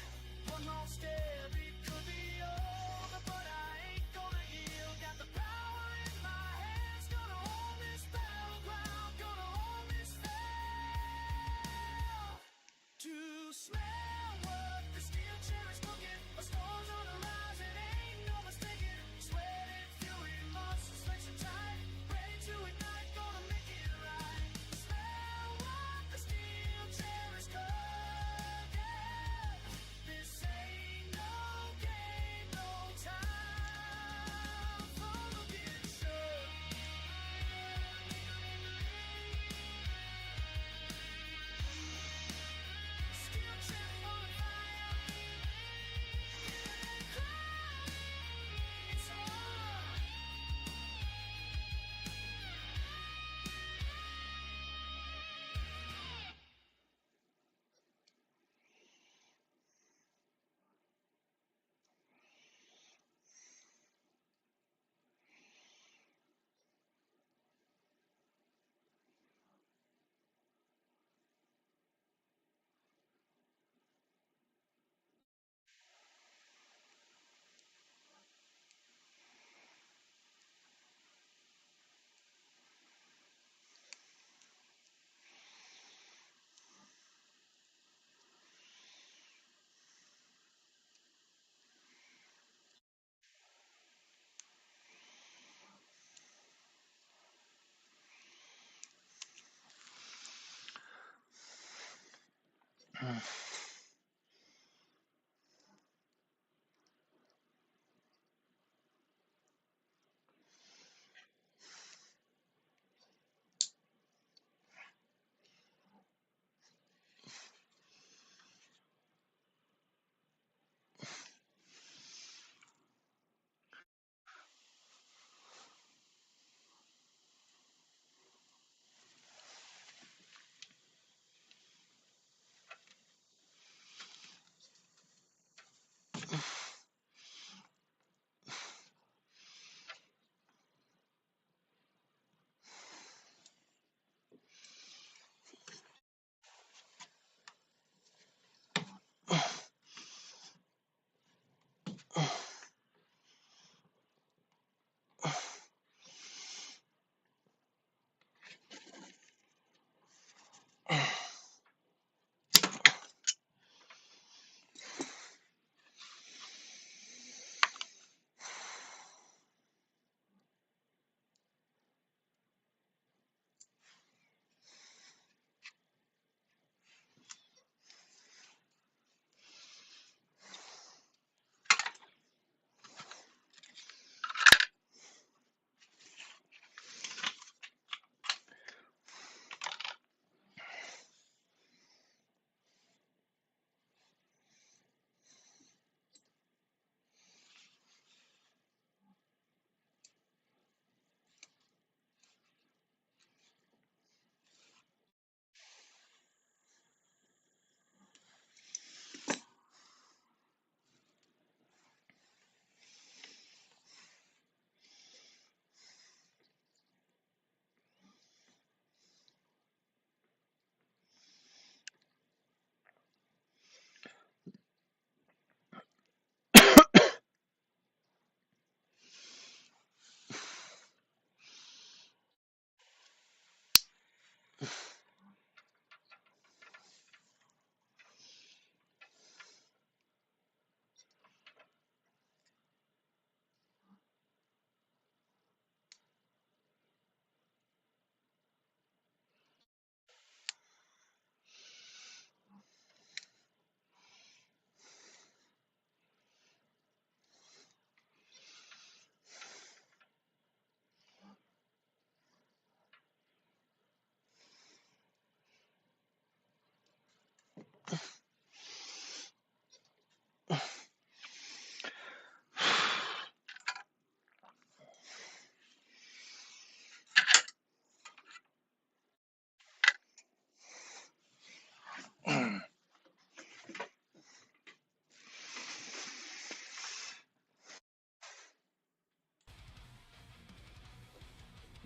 One more step, it could be over, but I ain't gonna yield. Got the power in my hands, gonna hold this battleground, gonna hold this field. To smell what the steel chair is cooking, a storm's on the rise, it ain't no mistaking. Sweat and fury, muscles flexing tight, ready to ignite, gonna make it right. Smell what the steel chair is cooking. This ain't no game, no time for looking shook. Steel chair on fire, it's on.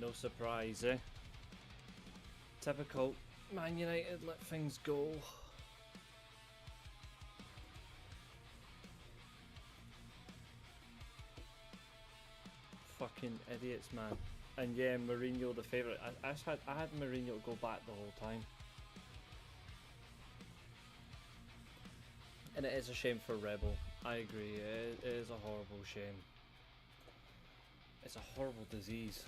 No surprise, eh? Typical Man United, let things go. Fucking idiots, man. And yeah, Mourinho the favourite. I had Mourinho go back the whole time. And it is a shame for Rebel. I agree, it is a horrible shame. It's a horrible disease.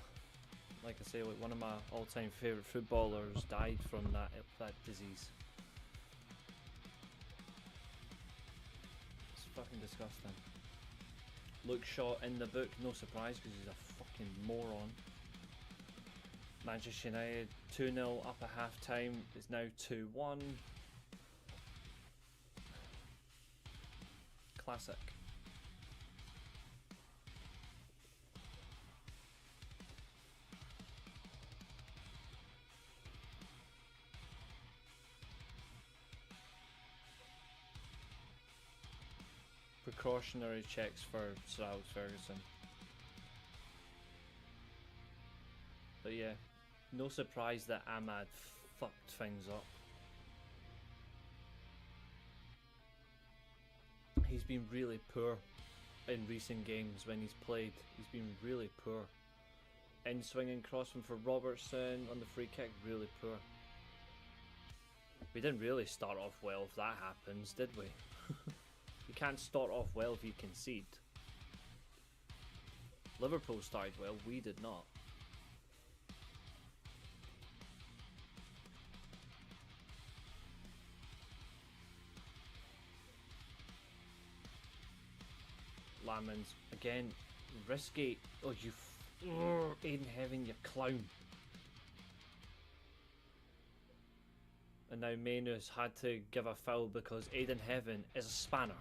Like I say, like one of my all-time favourite footballers died from that disease. It's fucking disgusting. Luke Shaw in the book, no surprise because he's a fucking moron. Manchester United 2-0 up at half time, it's now 2-1. Classic. Precautionary checks for Sir Alex Ferguson. But yeah, no surprise that Ahmad fucked things up. He's been really poor in recent games when he's played. He's been really poor. In swinging crossing for Robertson on the free kick, really poor. We didn't really start off well if that happens, did we? You can't start off well if you concede. Liverpool started well, we did not. Lamans again, risky. Oh, you Aiden Heaven, you clown. And now Mainu's had to give a foul because Aiden Heaven is a spanner.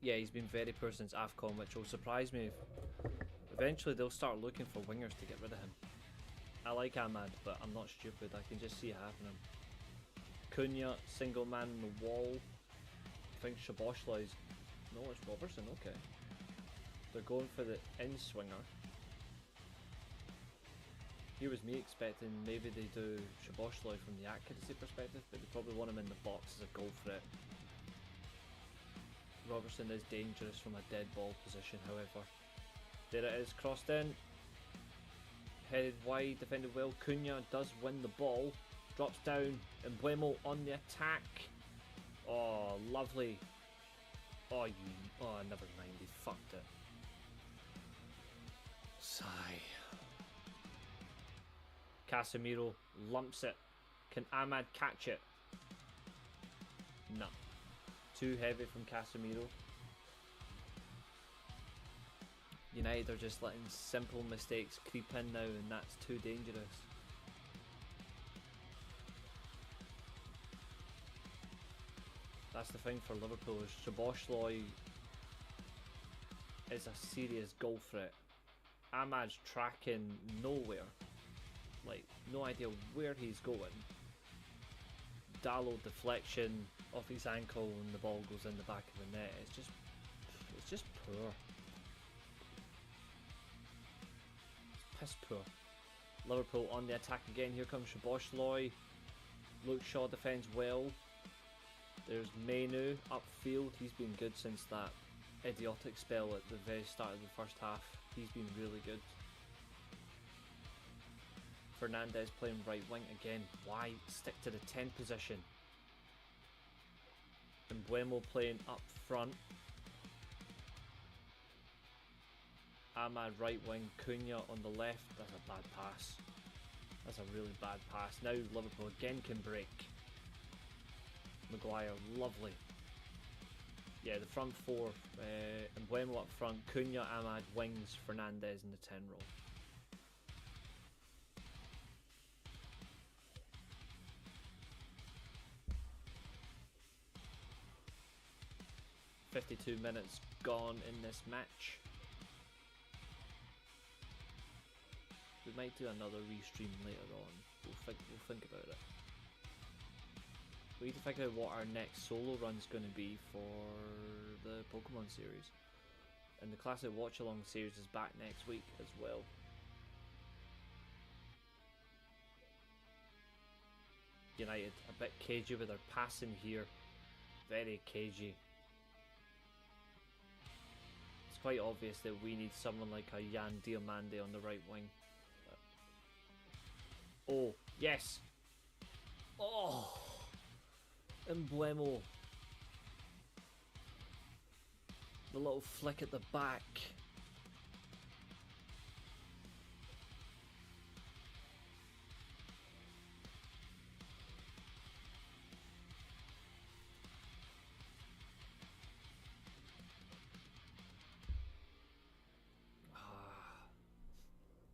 Yeah, he's been very poor since AFCON, which will surprise me if eventually they'll start looking for wingers to get rid of him. I like Ahmad, but I'm not stupid. I can just see it happening. Cunha, single man on the wall. I think Szoboszlai is... No, it's Robertson, okay. They're going for the in-swinger. Here was me expecting maybe they do Szoboszlai from the accuracy perspective, but they probably want him in the box as a goal threat. Robertson is dangerous from a dead ball position, however. There it is, crossed in. Headed wide, defended well. Cunha does win the ball. Drops down, and Mbeumo on the attack. Oh, lovely. Oh, never mind, he fucked it. Sigh. Casemiro lumps it. Can Ahmad catch it? No. Too heavy from Casemiro. United are just letting simple mistakes creep in now, and that's too dangerous. That's the thing for Liverpool, is Szoboszlai is a serious goal threat. Ahmad's tracking nowhere. Like, no idea where he's going. Dalot deflection off his ankle and the ball goes in the back of the net. It's just poor. It's piss poor. Liverpool on the attack again. Here comes Szoboszlai. Luke Shaw defends well. There's Mainu upfield. He's been good since that idiotic spell at the very start of the first half. He's been really good. Fernandez playing right wing again. Why stick to the 10 position? And Mbeumo playing up front. Ahmad right wing, Cunha on the left. That's a bad pass. That's a really bad pass. Now Liverpool again can break. Maguire, lovely. Yeah, the front four. Mbeumo up front, Cunha, Ahmad, wings, Fernandez in the 10 role. "52 minutes gone in this match." We might do another restream later on. We'll think about it. We need to figure out what our next solo run's going to be for the Pokemon series. And the classic watch-along series is back next week as well. United a bit cagey with their passing here. Very cagey. It's quite obvious that we need someone like a Jan Diomande on the right wing. Oh, yes! Oh! Embuemo. The little flick at the back.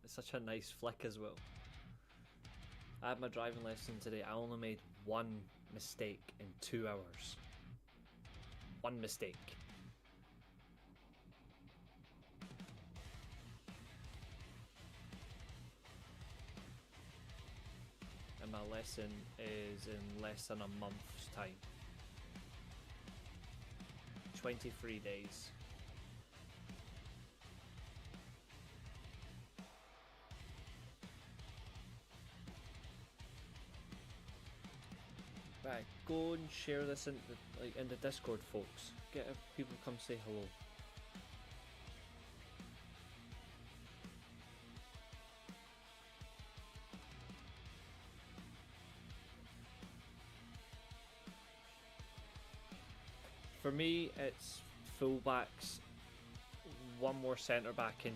It's such a nice flick as well. I had my driving lesson today. I only made one mistake in 2 hours. One mistake. And my lesson is in less than a month's time. 23 days. Right, go and share this in the Discord, folks. Get people to come say hello. For me, it's fullbacks, one more centre back, and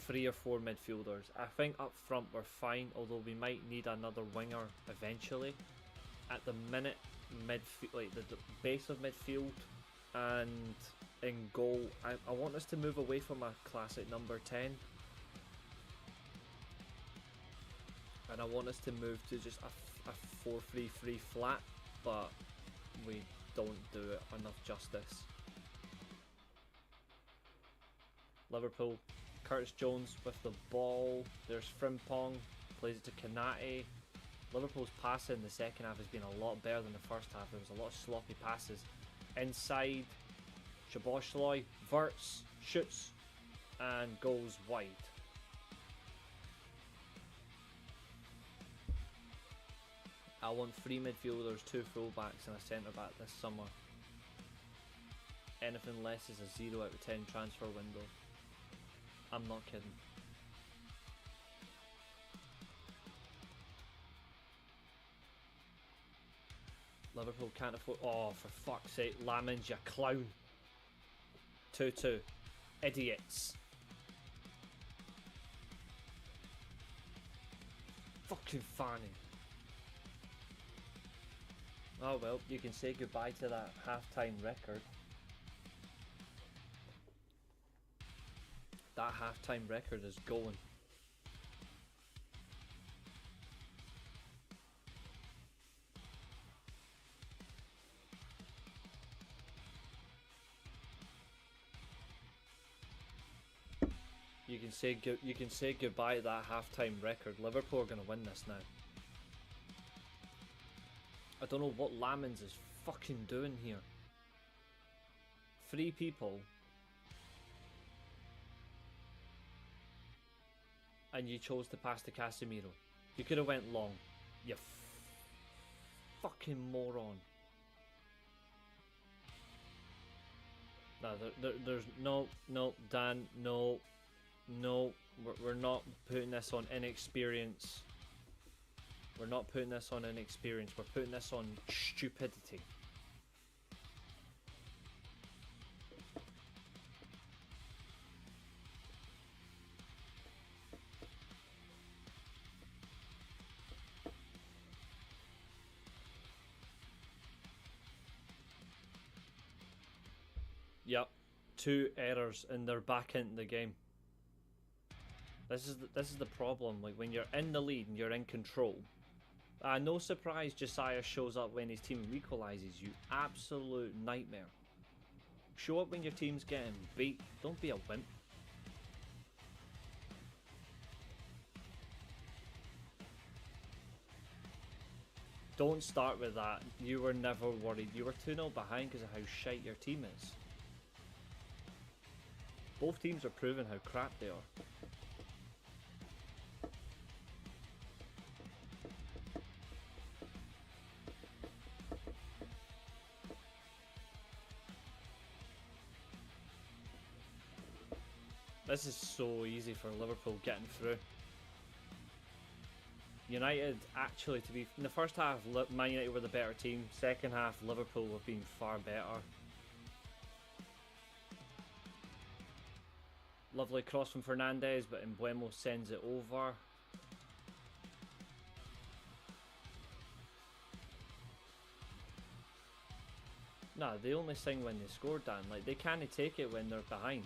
3 or 4 midfielders. I think up front we're fine, although we might need another winger eventually. At the minute, midfield, like the base of midfield and in goal, I want us to move away from a classic number 10, and I want us to move to just a 4-3-3 flat, but we don't do it enough justice. Liverpool, Curtis Jones with the ball. There's Frimpong, plays it to Kanate. Liverpool's passing in the second half has been a lot better than the first half. There was a lot of sloppy passes. Inside, Szoboszlai verts, shoots, and goes wide. I want 3 midfielders, 2 fullbacks, and a centre back this summer. Anything less is a 0 out of 10 transfer window. I'm not kidding. Liverpool can't afford. Oh, for fuck's sake, Lamins, you clown. 2-2. Idiots. Fucking Fanny. Oh well, you can say goodbye to that half-time record. That half-time record is going. You can say goodbye to that half-time record. Liverpool are going to win this now. I don't know what Lamins is fucking doing here. 3 people. And you chose to pass to Casemiro. You could have went long. You fucking moron. No, there's no, Dan, no, we're not putting this on inexperience. We're not putting this on inexperience. We're putting this on stupidity. Yep, 2 errors and they're back into the game. This is the problem. Like when you're in the lead and you're in control. No surprise Josiah shows up when his team equalises. You absolute nightmare. Show up when your team's getting beat. Don't be a wimp. Don't start with that. You were never worried. You were 2-0 behind because of how shite your team is. Both teams are proving how crap they are. This is so easy for Liverpool getting through. United, actually, to be in the first half, Man United were the better team. Second half, Liverpool have been far better. Lovely cross from Fernandes, but Mbeumo sends it over. Nah, they only sing when they score, Dan. Like, they can't take it when they're behind.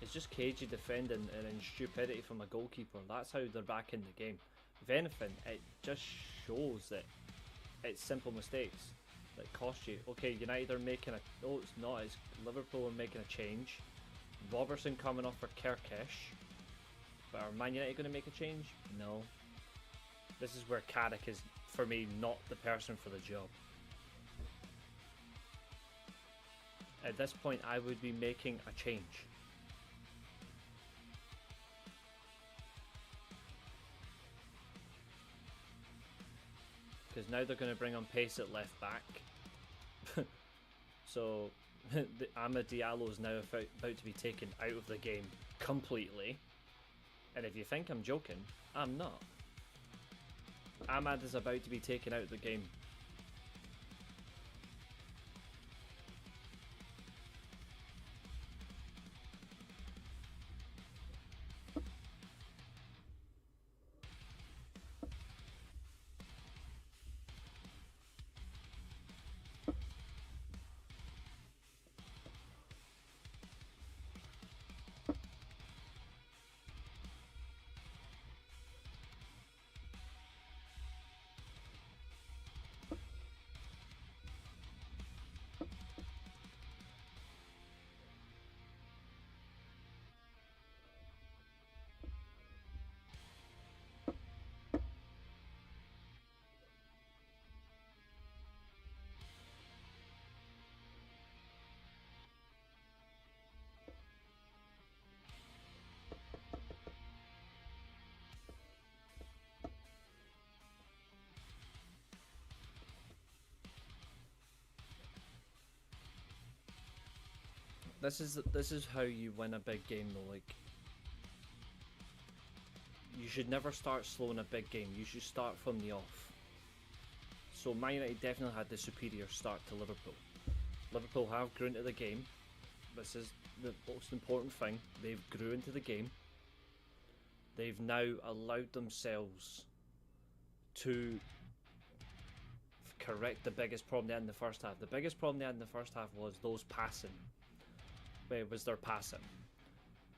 It's just cagey defending and then stupidity from a goalkeeper. That's how they're back in the game. If anything, it just shows that it's simple mistakes that cost you. Okay, United are making a... No, it's not. It's Liverpool are making a change. Robertson coming off for Kirkish. But are Man United going to make a change? No. This is where Carrick is, for me, not the person for the job. At this point, I would be making a change. Because now they're going to bring on pace at left back. So Amad Diallo is now about to be taken out of the game completely. And if you think I'm joking, I'm not. Amad is about to be taken out of the game. This is how you win a big game though. Like, you should never start slow in a big game. You should start from the off. So Man United definitely had the superior start to Liverpool. Liverpool have grew into the game. This is the most important thing. They've grew into the game. They've now allowed themselves to correct the biggest problem they had in the first half. The biggest problem they had in the first half was those passing. Was their passing.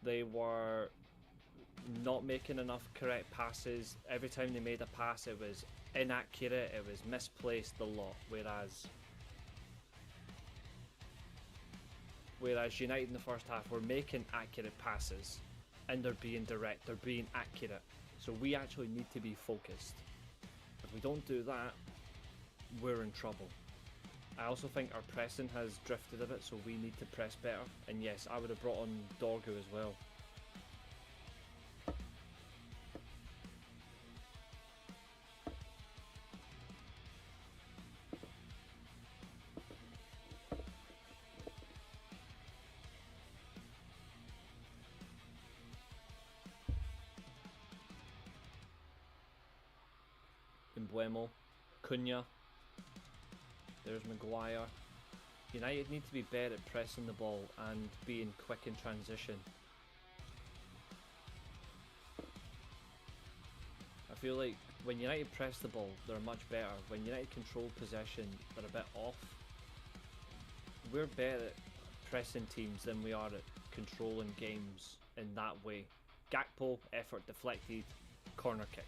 They were not making enough correct passes. Every time they made a pass, it was inaccurate, it was misplaced, the lot. Whereas United in the first half were making accurate passes and they're being direct, they're being accurate. So we actually need to be focused. If we don't do that, we're in trouble. I also think our pressing has drifted a bit, so we need to press better. And yes, I would have brought on Dorgu as well. Mbeumo, Cunha. There's Maguire. United need to be better at pressing the ball and being quick in transition. I feel like when United press the ball, they're much better. When United control possession, they're a bit off. We're better at pressing teams than we are at controlling games in that way. Gakpo, effort deflected, corner kick.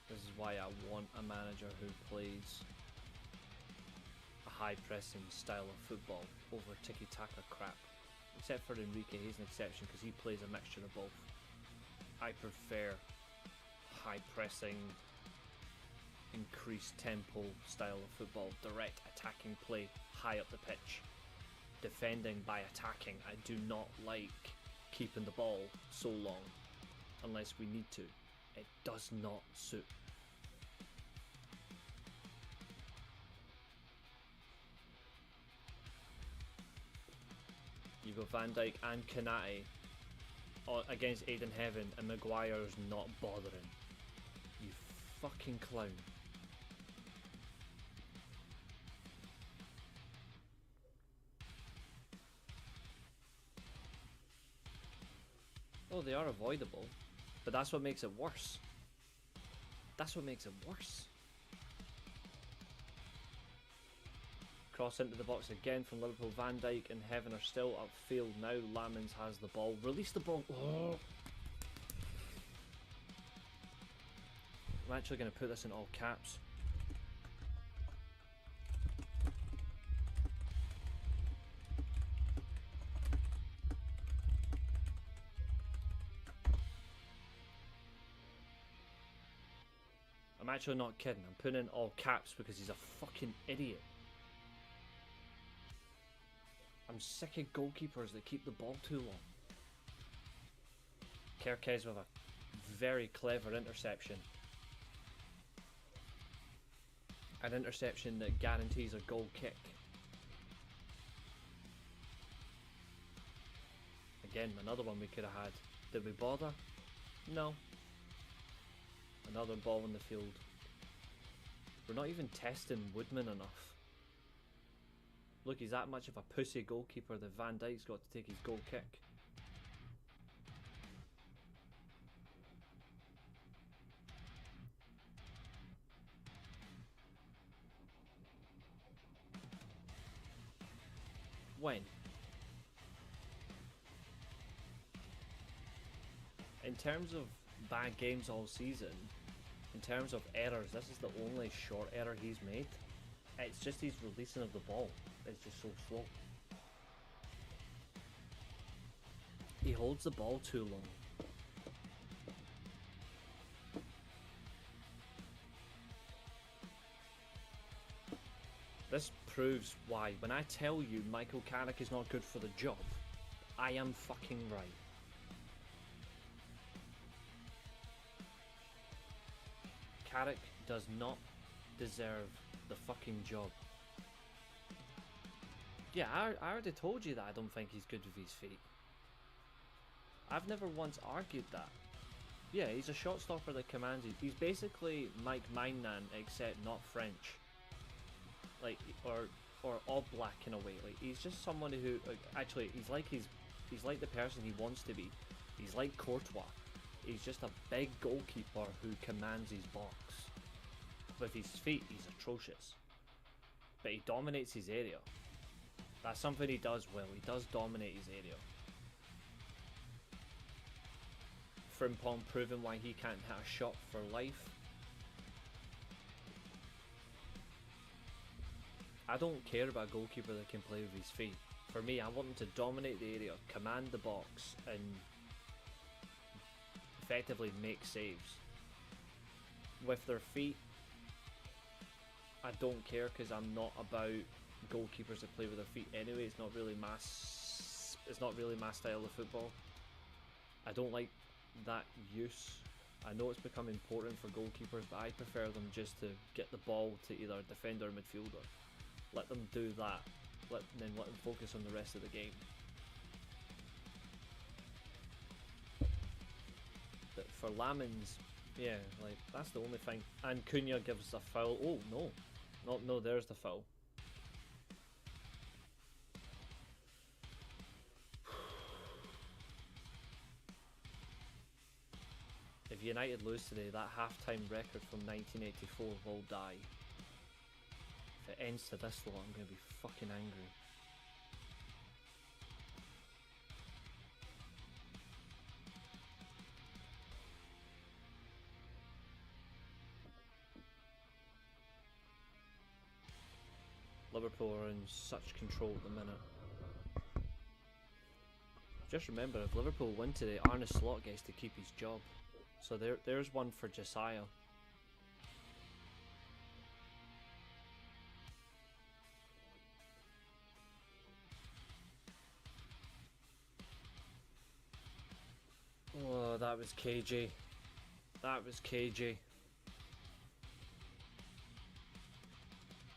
This is why I want a manager who plays a high pressing style of football over tiki-taka crap. except for Enrique, he's an exception because he plays a mixture of both. I prefer high pressing, increased tempo style of football, direct attacking play, high up the pitch, defending by attacking. I do not like keeping the ball so long unless we need to. It does not suit. You go Van Dijk and Kanate against Aiden Heaven, and Maguire's not bothering. You fucking clown. Oh, they are avoidable, but that's what makes it worse. That's what makes it worse. Cross into the box again from Liverpool. Van Dijk and Heaven are still upfield now. Lamens has the ball. Release the ball. Oh. I'm actually going to put this in all caps. I'm actually not kidding. I'm putting in all caps because he's a fucking idiot. I'm sick of goalkeepers that keep the ball too long. Kerkez with a very clever interception. An interception that guarantees a goal kick. Again, another one we could have had. Did we bother? No. Another ball in the field. We're not even testing Woodman enough. Look, he's that much of a pussy goalkeeper that Van Dijk's got to take his goal kick. When? In terms of bad games all season, in terms of errors, this is the only short error he's made. It's just his releasing of the ball. It's just so slow. He holds the ball too long. This proves why, when I tell you Michael Carrick is not good for the job, I am fucking right. Carrick does not deserve the fucking job. Yeah, I already told you that I don't think he's good with his feet. I've never once argued that. Yeah, he's a shot stopper that commands it. He's basically Mike Magnan, except not French. Like, or all black in a way. Like, he's just someone who, actually, he's like the person he wants to be. He's like Courtois. He's just a big goalkeeper who commands his box. With his feet, he's atrocious. But he dominates his area. That's something he does well. He does dominate his area. Frimpong proving why he can't hit a shot for life. I don't care about a goalkeeper that can play with his feet. For me, I want him to dominate the area, command the box, and effectively make saves. With their feet, I don't care because I'm not about goalkeepers that play with their feet anyway. It's not really my style of football. I don't like that use. I know it's become important for goalkeepers, but I prefer them just to get the ball to either a defender or midfielder. Let them do that, then let them focus on the rest of the game. But for Lamens, yeah, like, that's the only thing. And Cunha gives a foul. Oh no, no, there's the foul. If United lose today, that half-time record from 1984 will die. If it ends to this though, I'm going to be fucking angry. Liverpool are in such control at the minute. Just remember, if Liverpool win today, Arne Slot gets to keep his job. So there's one for Josiah. Oh, that was KJ. That was KJ.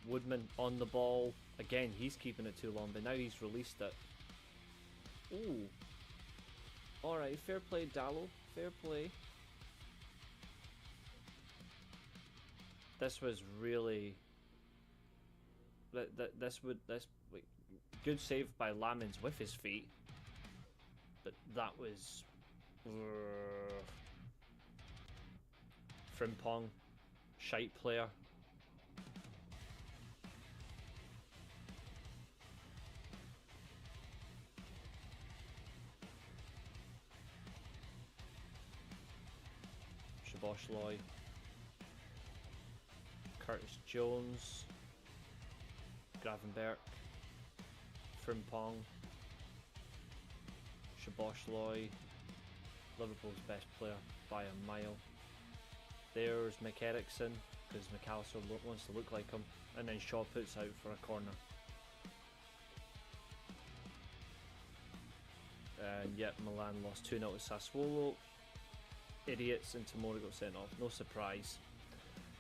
Woodman on the ball. Again, he's keeping it too long, but now he's released it. Ooh. Alright, fair play, Dallo. Fair play. This was really... Wait, good save by Lamins with his feet. But that was... Frimpong. Shite player. Boschloy, Curtis Jones, Gravenberg, Frimpong, Szoboszlai, Liverpool's best player by a mile. There's McErickson, because McAllister wants to look like him, and then Shaw puts out for a corner. And yet Milan lost 2-0 to Sassuolo. Idiots, and Tomori got sent off. No surprise.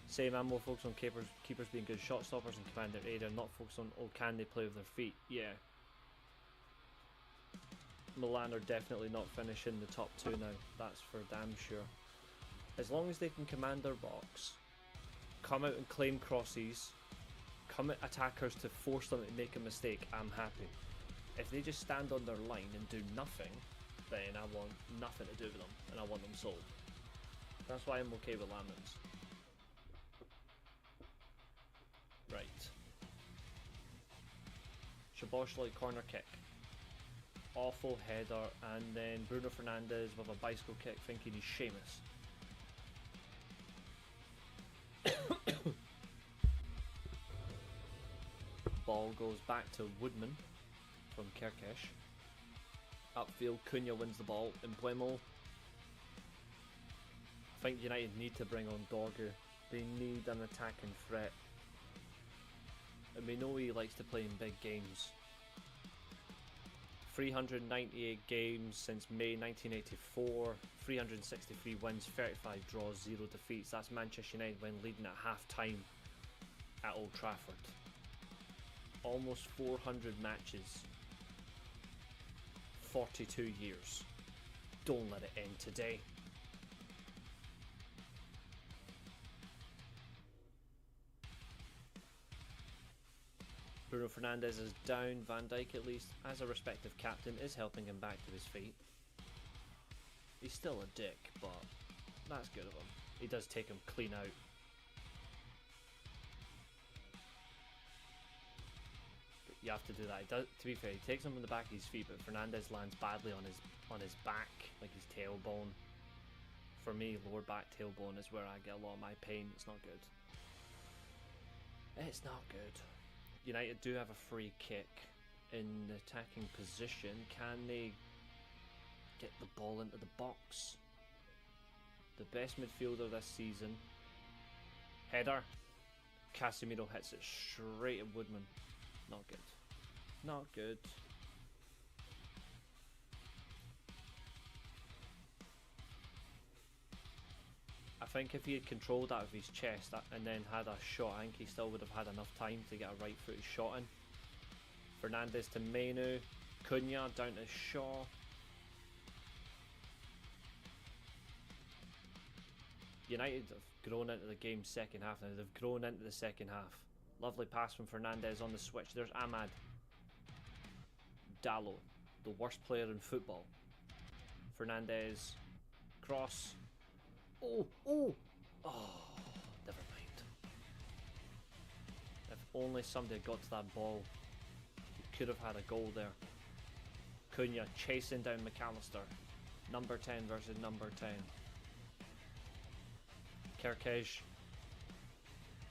Same, I'm more focused on keepers being good shot stoppers and command their area, not focused on, oh, can they play with their feet? Yeah. Milan are definitely not finishing the top 2 now. That's for damn sure. As long as they can command their box, come out and claim crosses, come at attackers to force them to make a mistake, I'm happy. If they just stand on their line and do nothing, then I want nothing to do with them, and I want them sold. That's why I'm okay with Lamins. Right. Szoboszlai corner kick. Awful header, and then Bruno Fernandes with a bicycle kick thinking he's Seamus. Ball goes back to Woodman from Kerkesh. Upfield, Cunha wins the ball. In Buemo. I think United need to bring on Dorgu. They need an attacking threat. And we know he likes to play in big games. 398 games since May 1984. 363 wins, 35 draws, 0 defeats. That's Manchester United when leading at half time at Old Trafford. Almost 400 matches. 42 years. Don't let it end today. Bruno Fernandes is down. Van Dijk, at least as a respective captain, is helping him back to his feet. He's still a dick, but that's good of him. He does take him clean out. But you have to do that. To be fair, he takes him on the back of his feet, but Fernandes lands badly on his back, like his tailbone. For me, lower back tailbone is where I get a lot of my pain. It's not good. It's not good. United do have a free kick in the attacking position. Can they get the ball into the box? The best midfielder this season. Header. Casemiro hits it straight at Woodman. Not good. Not good. I think if he had controlled that with his chest and then had a shot, I think he still would have had enough time to get a right-footed shot in. Fernandes to Menu. Cunha down to Shaw. United have grown into the game's second half now. They've grown into the second half. Lovely pass from Fernandes on the switch. There's Ahmad. Dallo, the worst player in football. Fernandes. Cross. Oh, never mind. If only somebody had got to that ball, he could have had a goal there. Cunha chasing down McAllister. Number 10 versus number 10. Kerkesh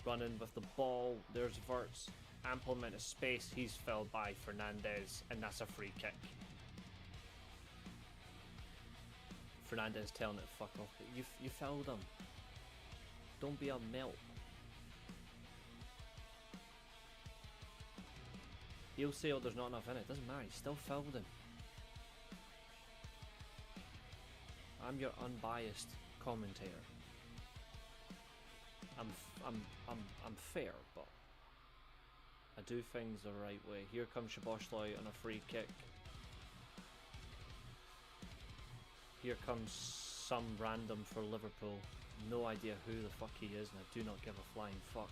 running with the ball. There's Wirtz. Ample amount of space. He's felled by Fernandes, and that's a free kick. Fernandez telling it fuck off. But you fouled him. Don't be a melt. He'll say, oh, there's not enough in it. Doesn't matter. He still fouled him. I'm your unbiased commentator. I'm fair, but I do things the right way. Here comes Szoboszlai on a free kick. Here comes some random for Liverpool. No idea who the fuck he is, and I do not give a flying fuck.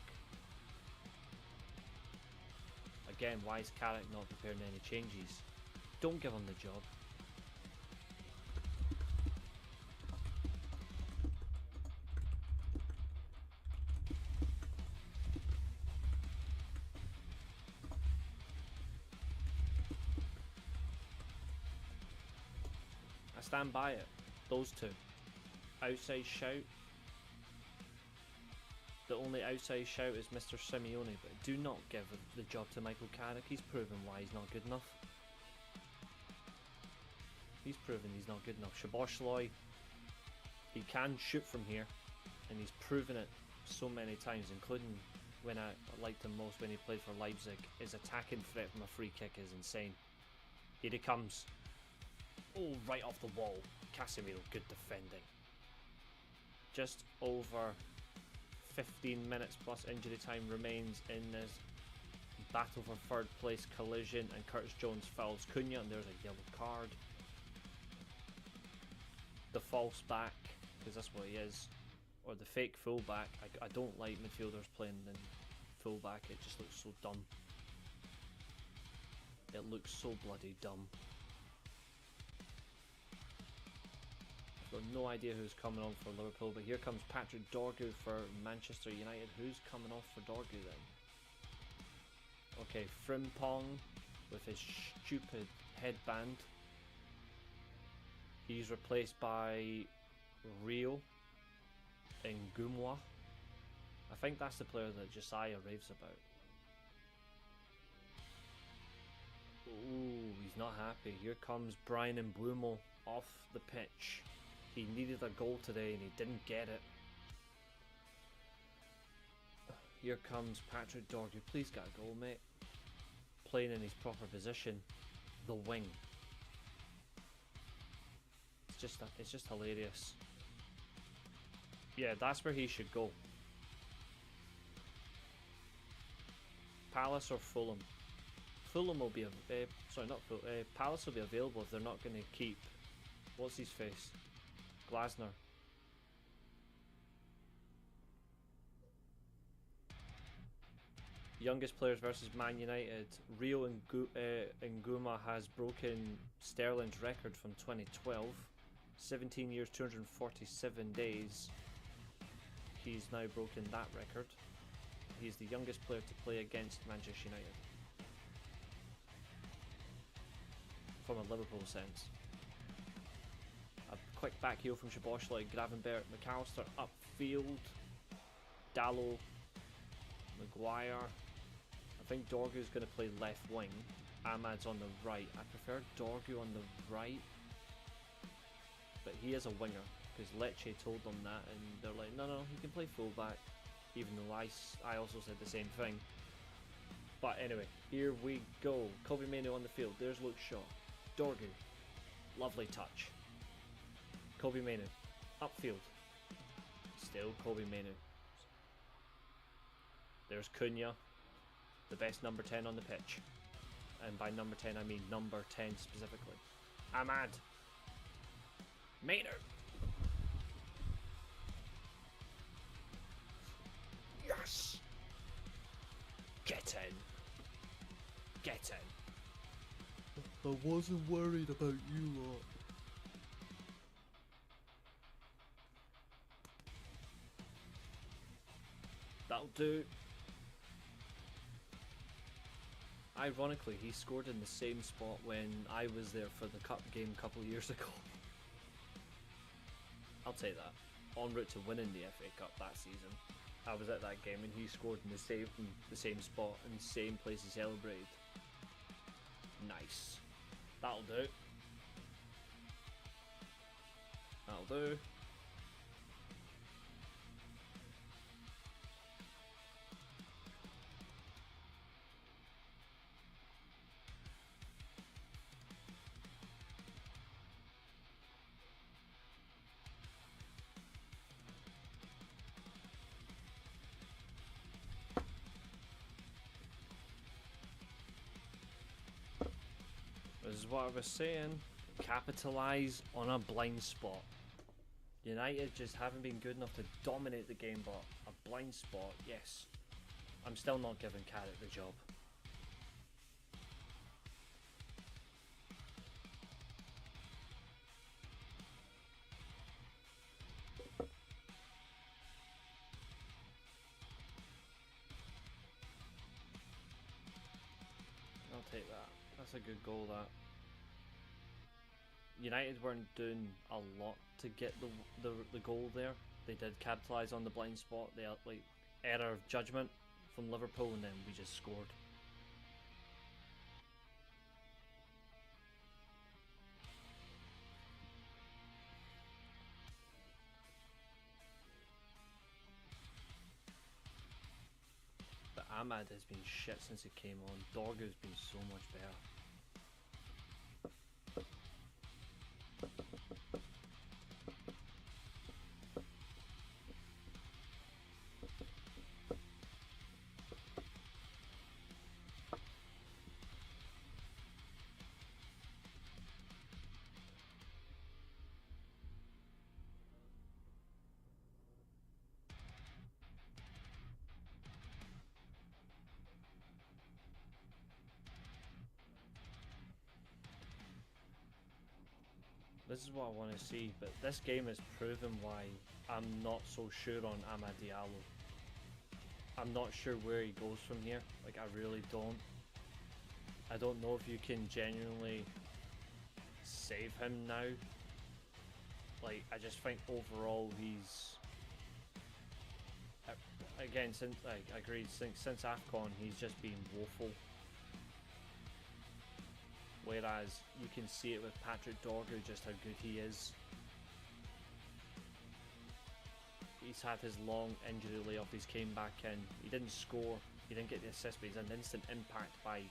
Again, why is Carrick not preparing any changes? Don't give him the job. I stand by it. Those two. Outside shout. The only outside shout is Mr. Simeone, but do not give the job to Michael Carrick. He's proven why he's not good enough. He's proven he's not good enough. Szoboszlai, he can shoot from here, and he's proven it so many times, including when I liked him most when he played for Leipzig. His attacking threat from a free kick is insane. Here he comes. Oh, right off the wall. Casemiro, good defending. Just over 15 minutes plus injury time remains in this battle for third place collision, and Curtis Jones fouls Cunha, and there's a yellow card. The false back, because that's what he is, or the fake fullback. I don't like midfielders playing in fullback. It just looks so dumb. It looks so bloody dumb. I've got no idea who's coming on for Liverpool, but here comes Patrick Dorgu for Manchester United. Who's coming off for Dorgu then? Okay, Frimpong with his stupid headband. He's replaced by Rio Ngumwa. I think that's the player that Josiah raves about. Ooh, he's not happy. Here comes Brian Mbeumo off the pitch. He needed a goal today and he didn't get it. Here comes Patrick Dorgu. Please get a goal, mate. Playing in his proper position. The wing. It's just hilarious. Yeah, that's where he should go. Palace or Fulham? Fulham will be Palace will be available if they're not going to keep, what's his face, Glasner. Youngest players versus Man United. Rio Nguma has broken Sterling's record from 2012. 17 years, 247 days. He's now broken that record. He's the youngest player to play against Manchester United. From a Liverpool sense. A quick back heel from Szoboszlai, Gravenberch, McAllister upfield. Dallo, Maguire. I think Dorgu's going to play left wing. Ahmad's on the right. I prefer Dorgu on the right. But he is a winger, because Lecce told them that, and they're like, no, he can play fullback, even though I also said the same thing. But anyway, here we go. Kobe Mainoo on the field. There's Luke Shaw. Dorgu. Lovely touch. Kobe Mainoo. Upfield. Still Kobe Mainoo. There's Cunha, the best number 10 on the pitch. And by number 10, I mean number 10 specifically. Ahmad. Mainoo. Yes! Get in. Get in. I wasn't worried about you lot. That'll do. Ironically, he scored in the same spot when I was there for the cup game a couple of years ago. I'll take that. En route to winning the FA Cup that season. I was at that game and he scored in the same spot and the same place he celebrated. Nice. That'll do. do. This is what I was saying. Capitalize on a blind spot. United just haven't been good enough to dominate the game, but a blind spot, yes. I'm still not giving Carrick the job. I'll take that. That's a good goal, that. United weren't doing a lot to get the goal there. They did capitalise on the blind spot. They had, like, error of judgment from Liverpool, and then we just scored. But Ahmad has been shit since he came on. Dorgu's been so much better. This is what I want to see, but this game has proven why I'm not so sure on Amad Diallo. I'm not sure where he goes from here. Like, I really don't. I don't know if you can genuinely save him now. Like, I just think overall he's... Again, since I agreed, since AFCON he's just been woeful. Whereas you can see it with Patrick Dorgu, just how good he is. He's had his long injury layoff, he's came back in, he didn't score, he didn't get the assist, but he's an instant impact by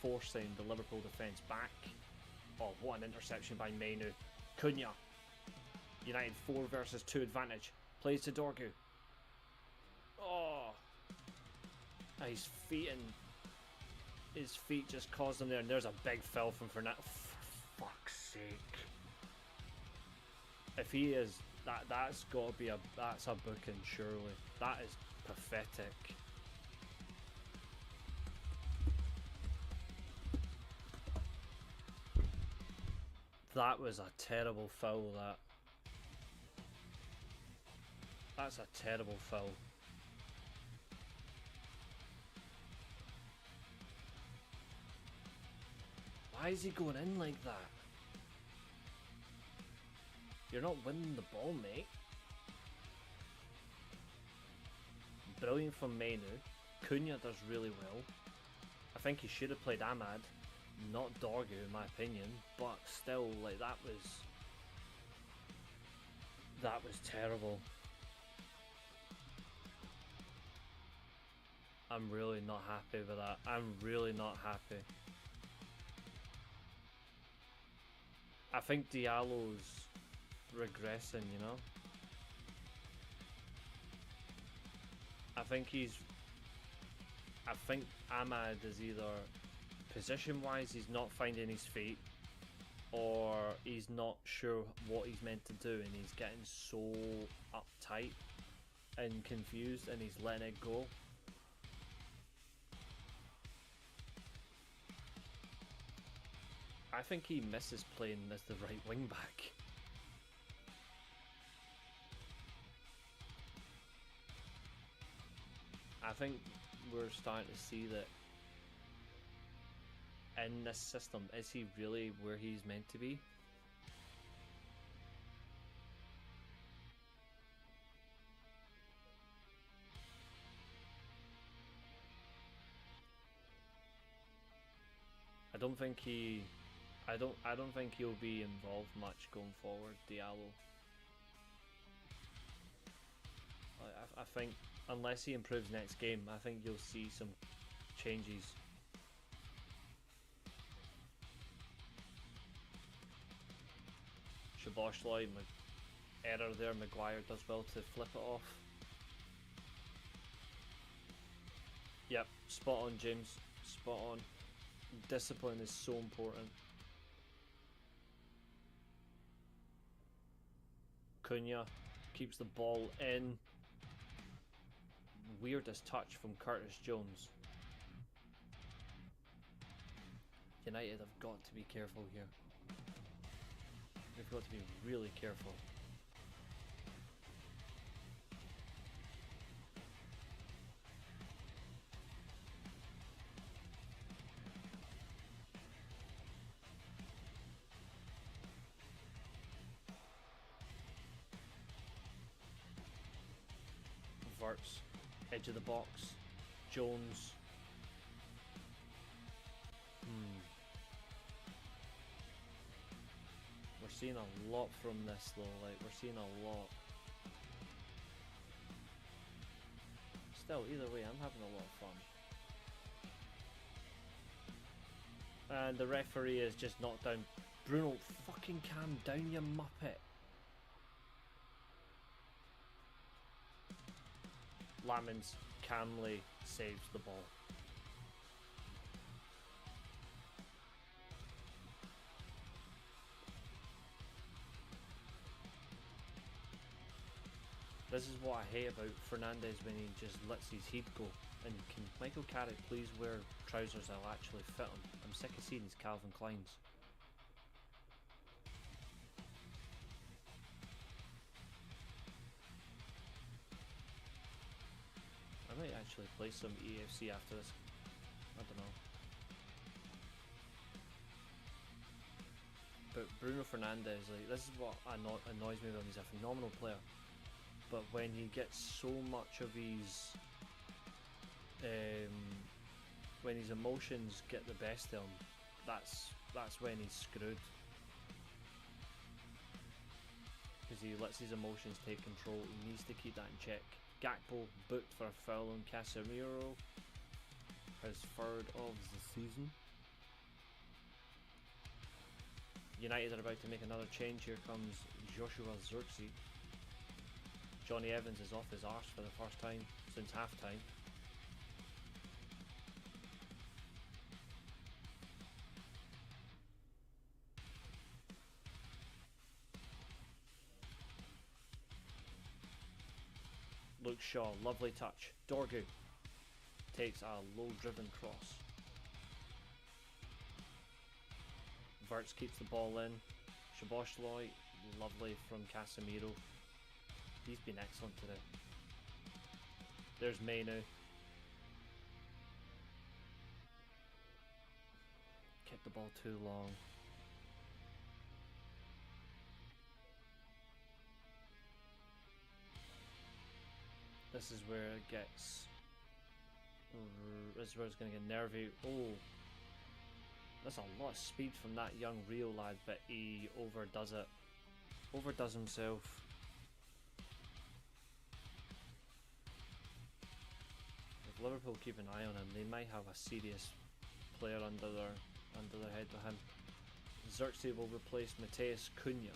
forcing the Liverpool defence back. Oh, what an interception by Mainu. Cunha. United 4 versus 2 advantage. Plays to Dorgu. Oh. His feet just caused him there, and there's a big foul from Fernando. For fuck's sake. If he is, that's got to be that's a booking, surely. That is pathetic. That was a terrible foul, that. That's a terrible foul. Why is he going in like that? You're not winning the ball, mate. Brilliant from Mainu. Cunha does really well. I think he should have played Ahmad, not Dorgu in my opinion, but still, like, that was terrible. I'm really not happy with that. I'm really not happy. I think Diallo's regressing, you know? I think Ahmad is either position-wise he's not finding his feet, or he's not sure what he's meant to do, and he's getting so uptight and confused and he's letting it go. I think he misses playing as the right wing back. I think we're starting to see that in this system, is he really where he's meant to be? I don't think he'll be involved much going forward, Diallo. I think unless he improves next game, I think you'll see some changes. Szoboszlai, error there. Maguire does well to flip it off. Yep, spot on, James. Spot on. Discipline is so important. Cunha keeps the ball in. Weirdest touch from Curtis Jones. United have got to be careful here. They've got to be really careful. Verts, edge of the box, Jones. We're seeing a lot from this though, like we're seeing a lot. Still, either way, I'm having a lot of fun. And the referee has just knocked down. Bruno, fucking calm down, you muppet. Lamens calmly saves the ball. This is what I hate about Fernandes when he just lets his heat go. And can Michael Carrick please wear trousers that'll actually fit him? I'm sick of seeing his Calvin Kleins. I might actually play some EFC after this. I don't know. But Bruno Fernandes, like, this is what annoys me about him. He's a phenomenal player. But when he gets so much of his when his emotions get the best of him, that's when he's screwed. Because he lets his emotions take control. He needs to keep that in check. Gakpo booked for a foul on Casemiro, his third of the season. United are about to make another change. Here comes Joshua Zirkzee. Johnny Evans is off his arse for the first time since half-time. Luke Shaw, lovely touch. Dorgu takes a low-driven cross. Verts keeps the ball in. Szoboszlai, lovely from Casemiro. He's been excellent today. There's Mainu. Kept the ball too long. This is where it gets... This is where it's going to get nervy. Oh. That's a lot of speed from that young Rio lad, but he overdoes it. Overdoes himself. If Liverpool keep an eye on him, they might have a serious player under their head with him. Zirkzee will replace Matheus Cunha.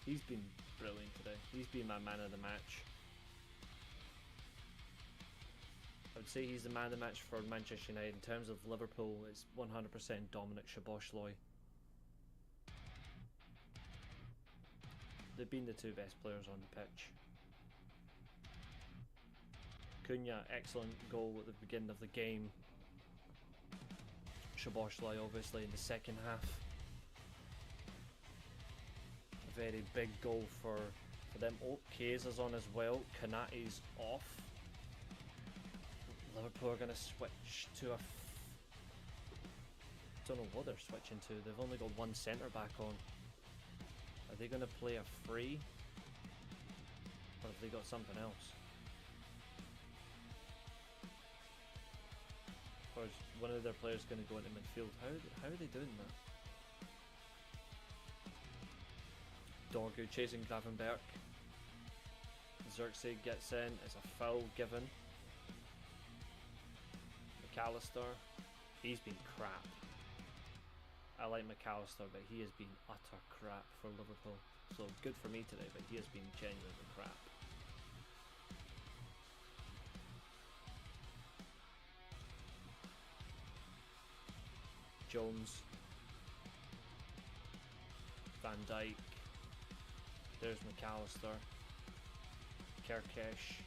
He's been brilliant today. He's been my man of the match. I would say he's the man of the match for Manchester United. In terms of Liverpool, it's 100% Dominic Szoboszlai. They've been the two best players on the pitch. Cunha, excellent goal at the beginning of the game. Szoboszlai obviously in the second half. A very big goal for them. Oh, Kayser's on as well. Kanate's off. Liverpool are going to switch to a... don't know what they're switching to. They've only got one centre back on. Are they going to play a free? Or have they got something else? Or is one of their players going to go into midfield? How are they doing that? Dorgu chasing Gravenberch. Xerxes gets in, it's a foul given. McAllister, he's been crap. I like McAllister, but he has been utter crap for Liverpool. So good for me today, but he has been genuinely crap. Jones, Van Dijk, there's McAllister, Kirkesh.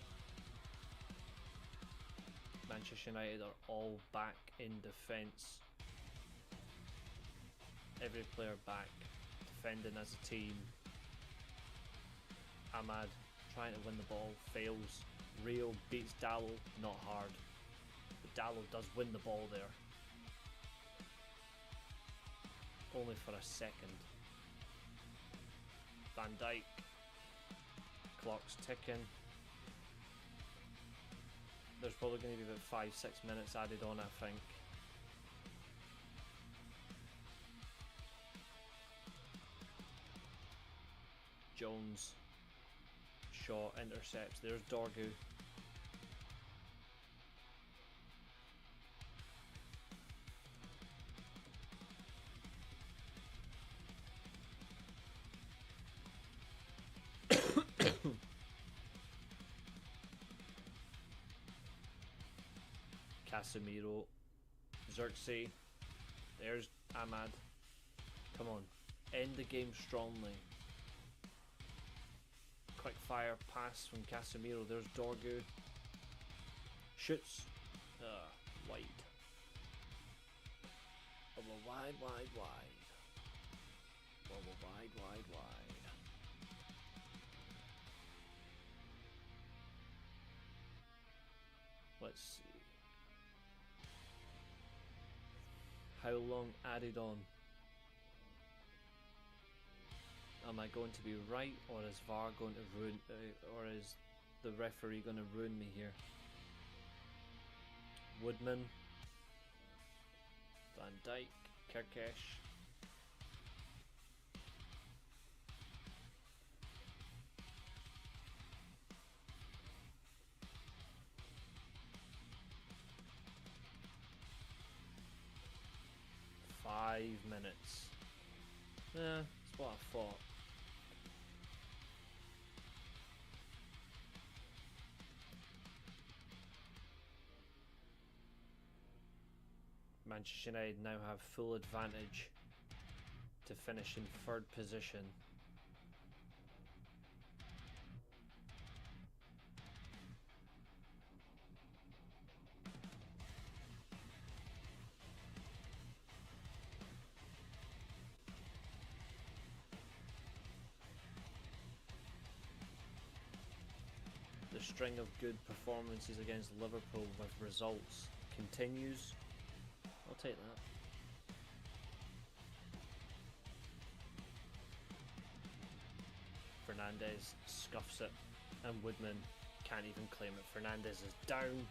Manchester United are all back in defence. Every player back, defending as a team. Ahmad trying to win the ball, fails. Rio beats Dallo, not hard. But Dallo does win the ball there. Only for a second. Van Dijk. Clock's ticking. There's probably going to be about 5-6 minutes added on, I think. Jones. Shaw intercepts. There's Dorgu. Casemiro, Xerxes, there's Ahmad. Come on, end the game strongly. Quick fire pass from Casemiro, there's Dorgu. Shoots, wide. Wide. Wide. Let's see. How long added on? Am I going to be right, or is VAR going to ruin, or is the referee going to ruin me here? Woodman, Van Dijk, Kirkesh. Minutes. That's what I thought. Manchester United now have full advantage to finish in third position. The string of good performances against Liverpool with results continues. I'll take that. Fernandes scuffs it, and Woodman can't even claim it. Fernandes is down.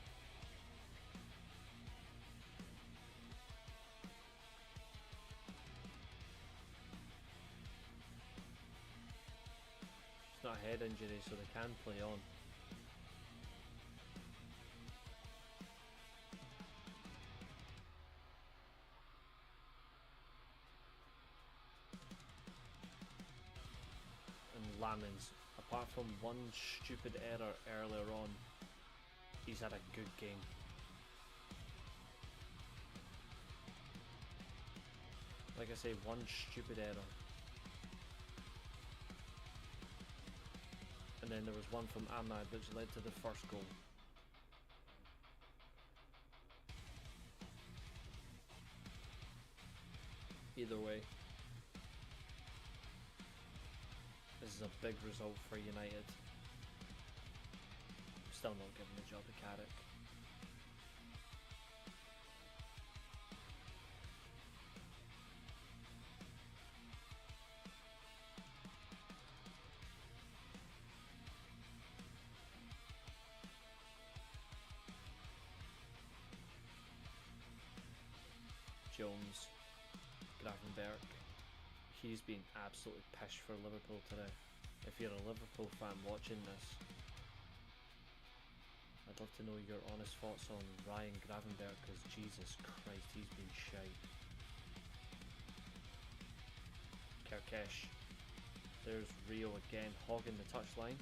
It's not a head injury, so they can play on. Lamins, apart from one stupid error earlier on, he's had a good game. Like I say, one stupid error. And then there was one from Ahmad which led to the first goal. Either way, this is a big result for United. Still not giving the job to Carrick. Jones, Gravenberg. He's been absolutely pissed for Liverpool today. If you're a Liverpool fan watching this, I'd love to know your honest thoughts on Ryan Gravenberg, because Jesus Christ, he's been shite. Kirkesh. There's Rio again, hogging the touchline.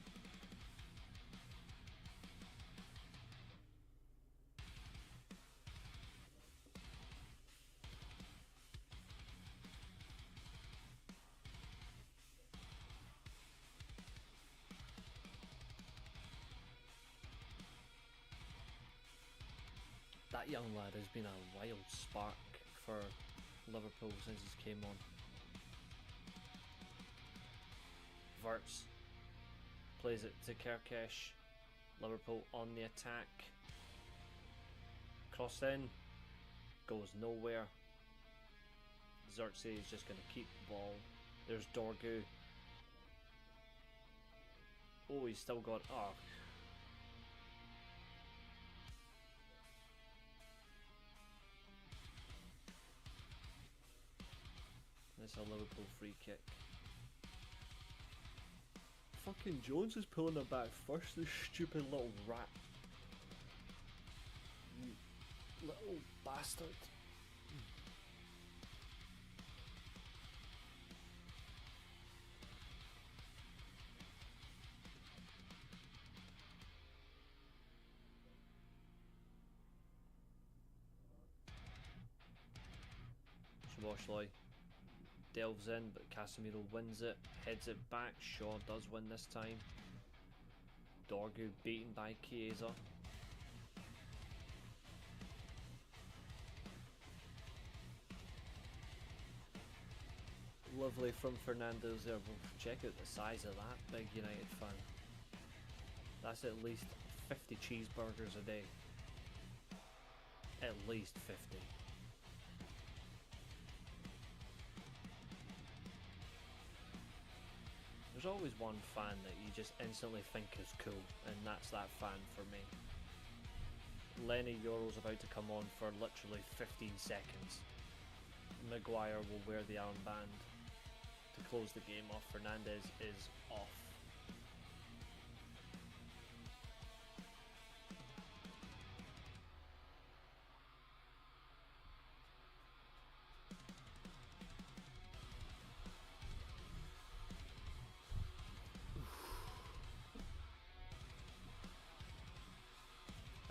That young lad has been a wild spark for Liverpool since he came on. Verts plays it to Kirkesh. Liverpool on the attack. Cross in. Goes nowhere. Xerxes is just going to keep the ball. There's Dorgu. Oh, he's still got... Oh. It's a Liverpool free kick. Fucking Jones is pulling it back first, this stupid little rat. You little bastard. Szoboszlai delves in, but Casemiro wins it, heads it back. Shaw does win this time. Dorgu beaten by Chiesa. Lovely from Fernando's there. Check out the size of that big United fan. That's at least 50 cheeseburgers a day. At least 50. There's always one fan that you just instantly think is cool, and that's that fan for me. Lenny Yoro's about to come on for literally 15 seconds. Maguire will wear the armband to close the game off. Fernandez is off.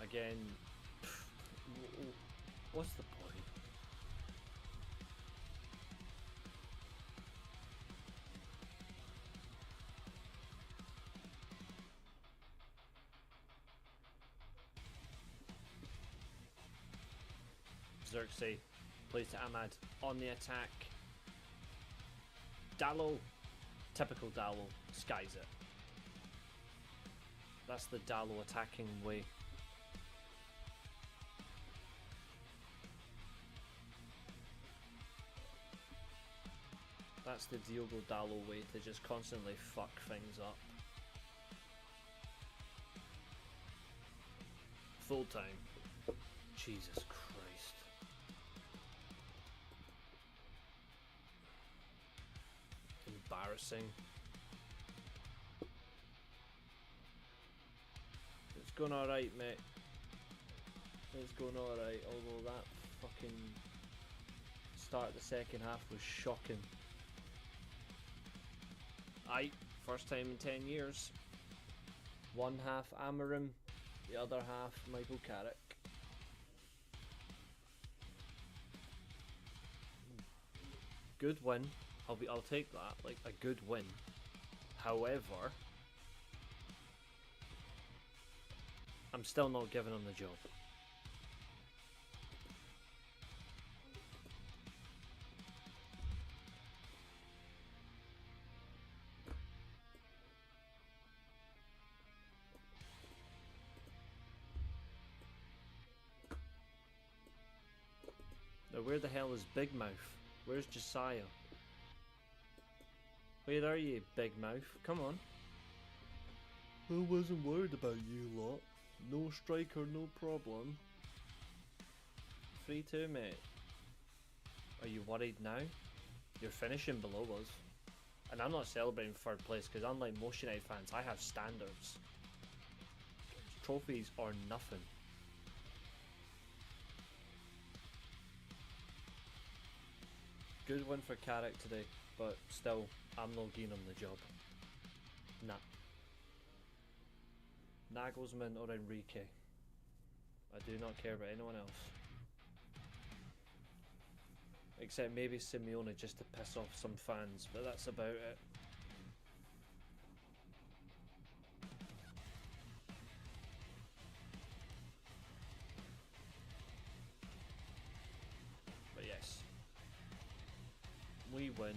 Again, what's the point? Xerxes plays to Ahmad on the attack. Dallo, typical Dallo, skies it. That's the Dallo attacking way. That's the Diogo Dallo way to just constantly fuck things up. Full time. Jesus Christ. Embarrassing. It's going alright, mate. It's going alright, although that fucking start of the second half was shocking. Aye, first time in 10 years. One half Amarim, the other half Michael Carrick. Good win. I'll take that, like a good win. However, I'm still not giving him the job. Now where the hell is Big Mouth? Where's Josiah? Where are you, Big Mouth? Come on. I wasn't worried about you lot. No striker, no problem. 3-2, mate. Are you worried now? You're finishing below us. And I'm not celebrating third place because unlike most United fans, I have standards. trophies or nothing. Good win for Carrick today, but still, I'm not keen on the job. Nah. Nagelsmann or Enrique. I do not care about anyone else. Except maybe Simeone just to piss off some fans, but that's about it. But yes. We win.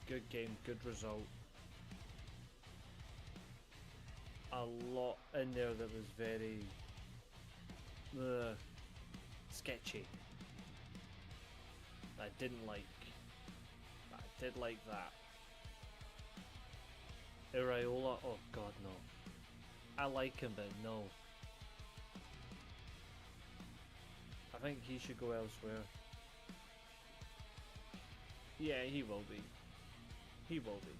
Good game, good result. A lot in there that was very sketchy. I didn't like. I did like that. Iraola, oh god no. I like him, but no. I think he should go elsewhere. Yeah, he will be. He will be.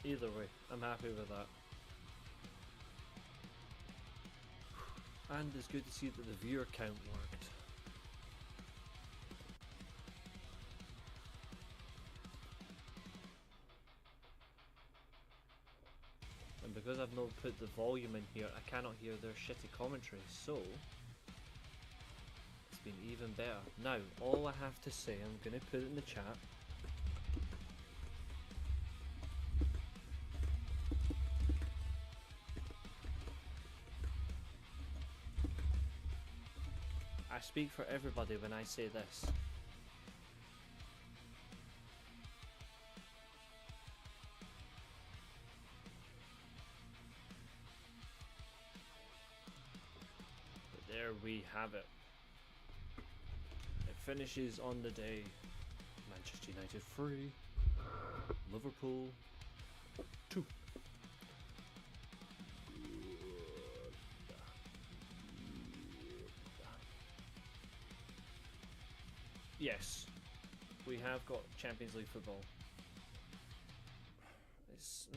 Either way, I'm happy with that. And it's good to see that the viewer count worked. And because I've not put the volume in here, I cannot hear their shitty commentary, so it's been even better. Now, all I have to say, I'm going to put it in the chat. I speak for everybody when I say this. But there we have it. It finishes on the day. Manchester United 3, Liverpool 2. Yes, we have got Champions League football. It's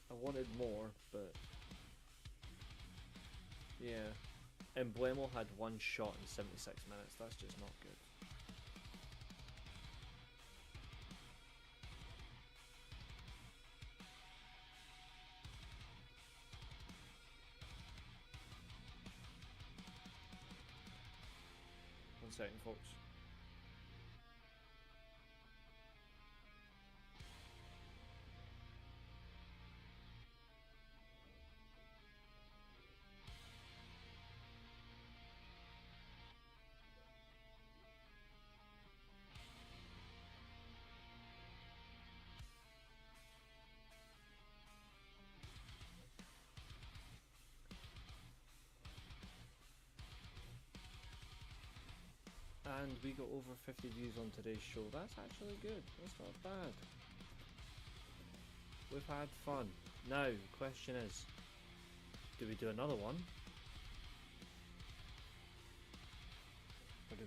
I wanted more, but yeah. Emblemo had one shot in 76 minutes. That's just not good. One second, folks. And we got over 50 views on today's show. That's actually good. That's not bad. We've had fun. Now, question is, do we do another one? Or do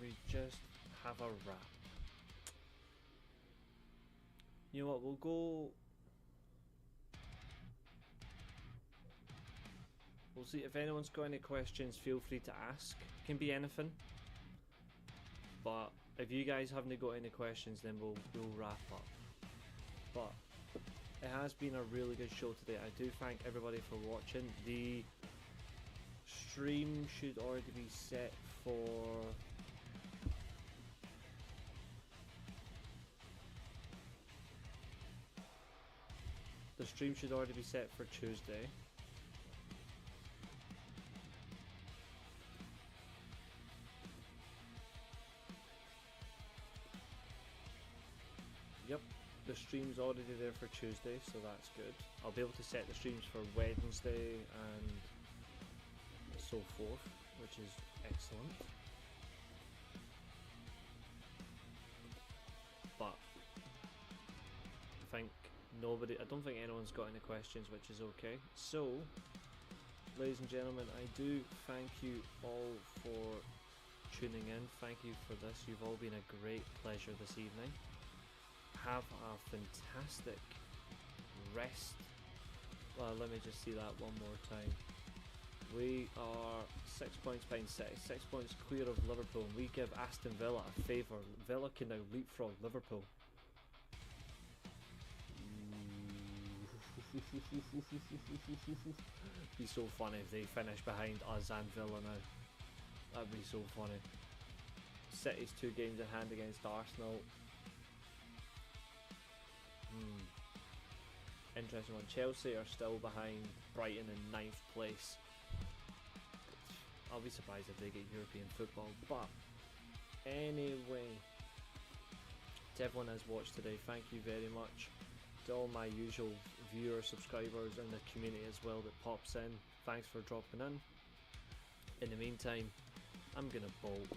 we just have a wrap? You know what, we'll go... We'll see if anyone's got any questions, feel free to ask. It can be anything. But if you guys haven't got any questions, then we'll wrap up. But it has been a really good show today. I do thank everybody for watching. The stream should already be set for... The stream should already be set for Tuesday. Yep, the stream's already there for Tuesday, so that's good. I'll be able to set the streams for Wednesday and so forth, which is excellent. But I think Nobody, I don't think anyone's got any questions, which is okay. So, ladies and gentlemen, I do thank you all for tuning in. Thank you for this. You've all been a great pleasure this evening. Have a fantastic rest. Well, let me just see that one more time. We are 6 points behind City, 6 points clear of Liverpool, and we give Aston Villa a favour. Villa can now leapfrog Liverpool. It'd be so funny if they finish behind us and Villa now. That'd be so funny. City's 2 games in hand against Arsenal. Interesting one. Chelsea are still behind Brighton in 9th place. I'll be surprised if they get European football. But anyway, to everyone who's watched today, thank you very much. To all my usual viewers, subscribers, and the community as well that pops in, thanks for dropping in. In the meantime, I'm gonna bolt,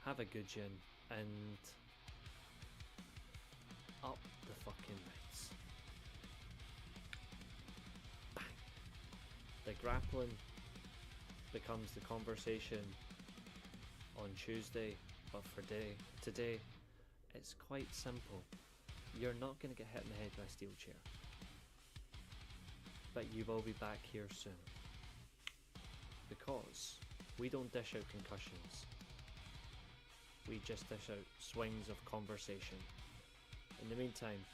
have a good gin, and up the fucking Reece. Bang. The grappling becomes the conversation on Tuesday, but for today, it's quite simple. You're not going to get hit in the head by a steel chair, but you will be back here soon, because we don't dish out concussions, we just dish out swings of conversation. In the meantime,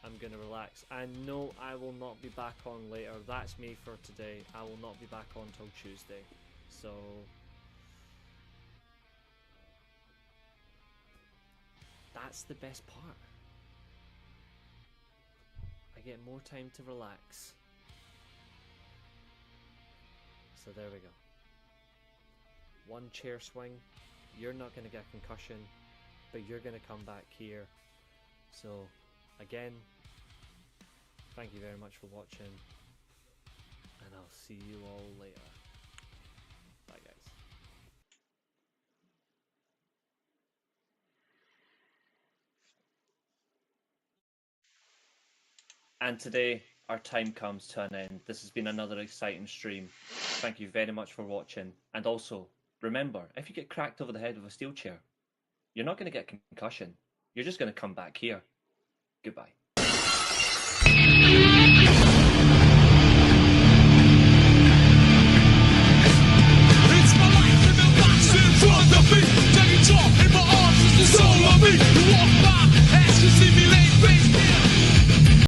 I'm going to relax, and no, I will not be back on later. That's me for today. I will not be back on till Tuesday, so that's the best part. I get more time to relax. So there we go. One chair swing, you're not going to get a concussion, but you're going to come back here. So again, thank you very much for watching, and I'll see you all later. Bye guys. And today, our time comes to an end. This has been another exciting stream. Thank you very much for watching. And also, remember, if you get cracked over the head with a steel chair, you're not going to get concussion. You're just going to come back here. Goodbye.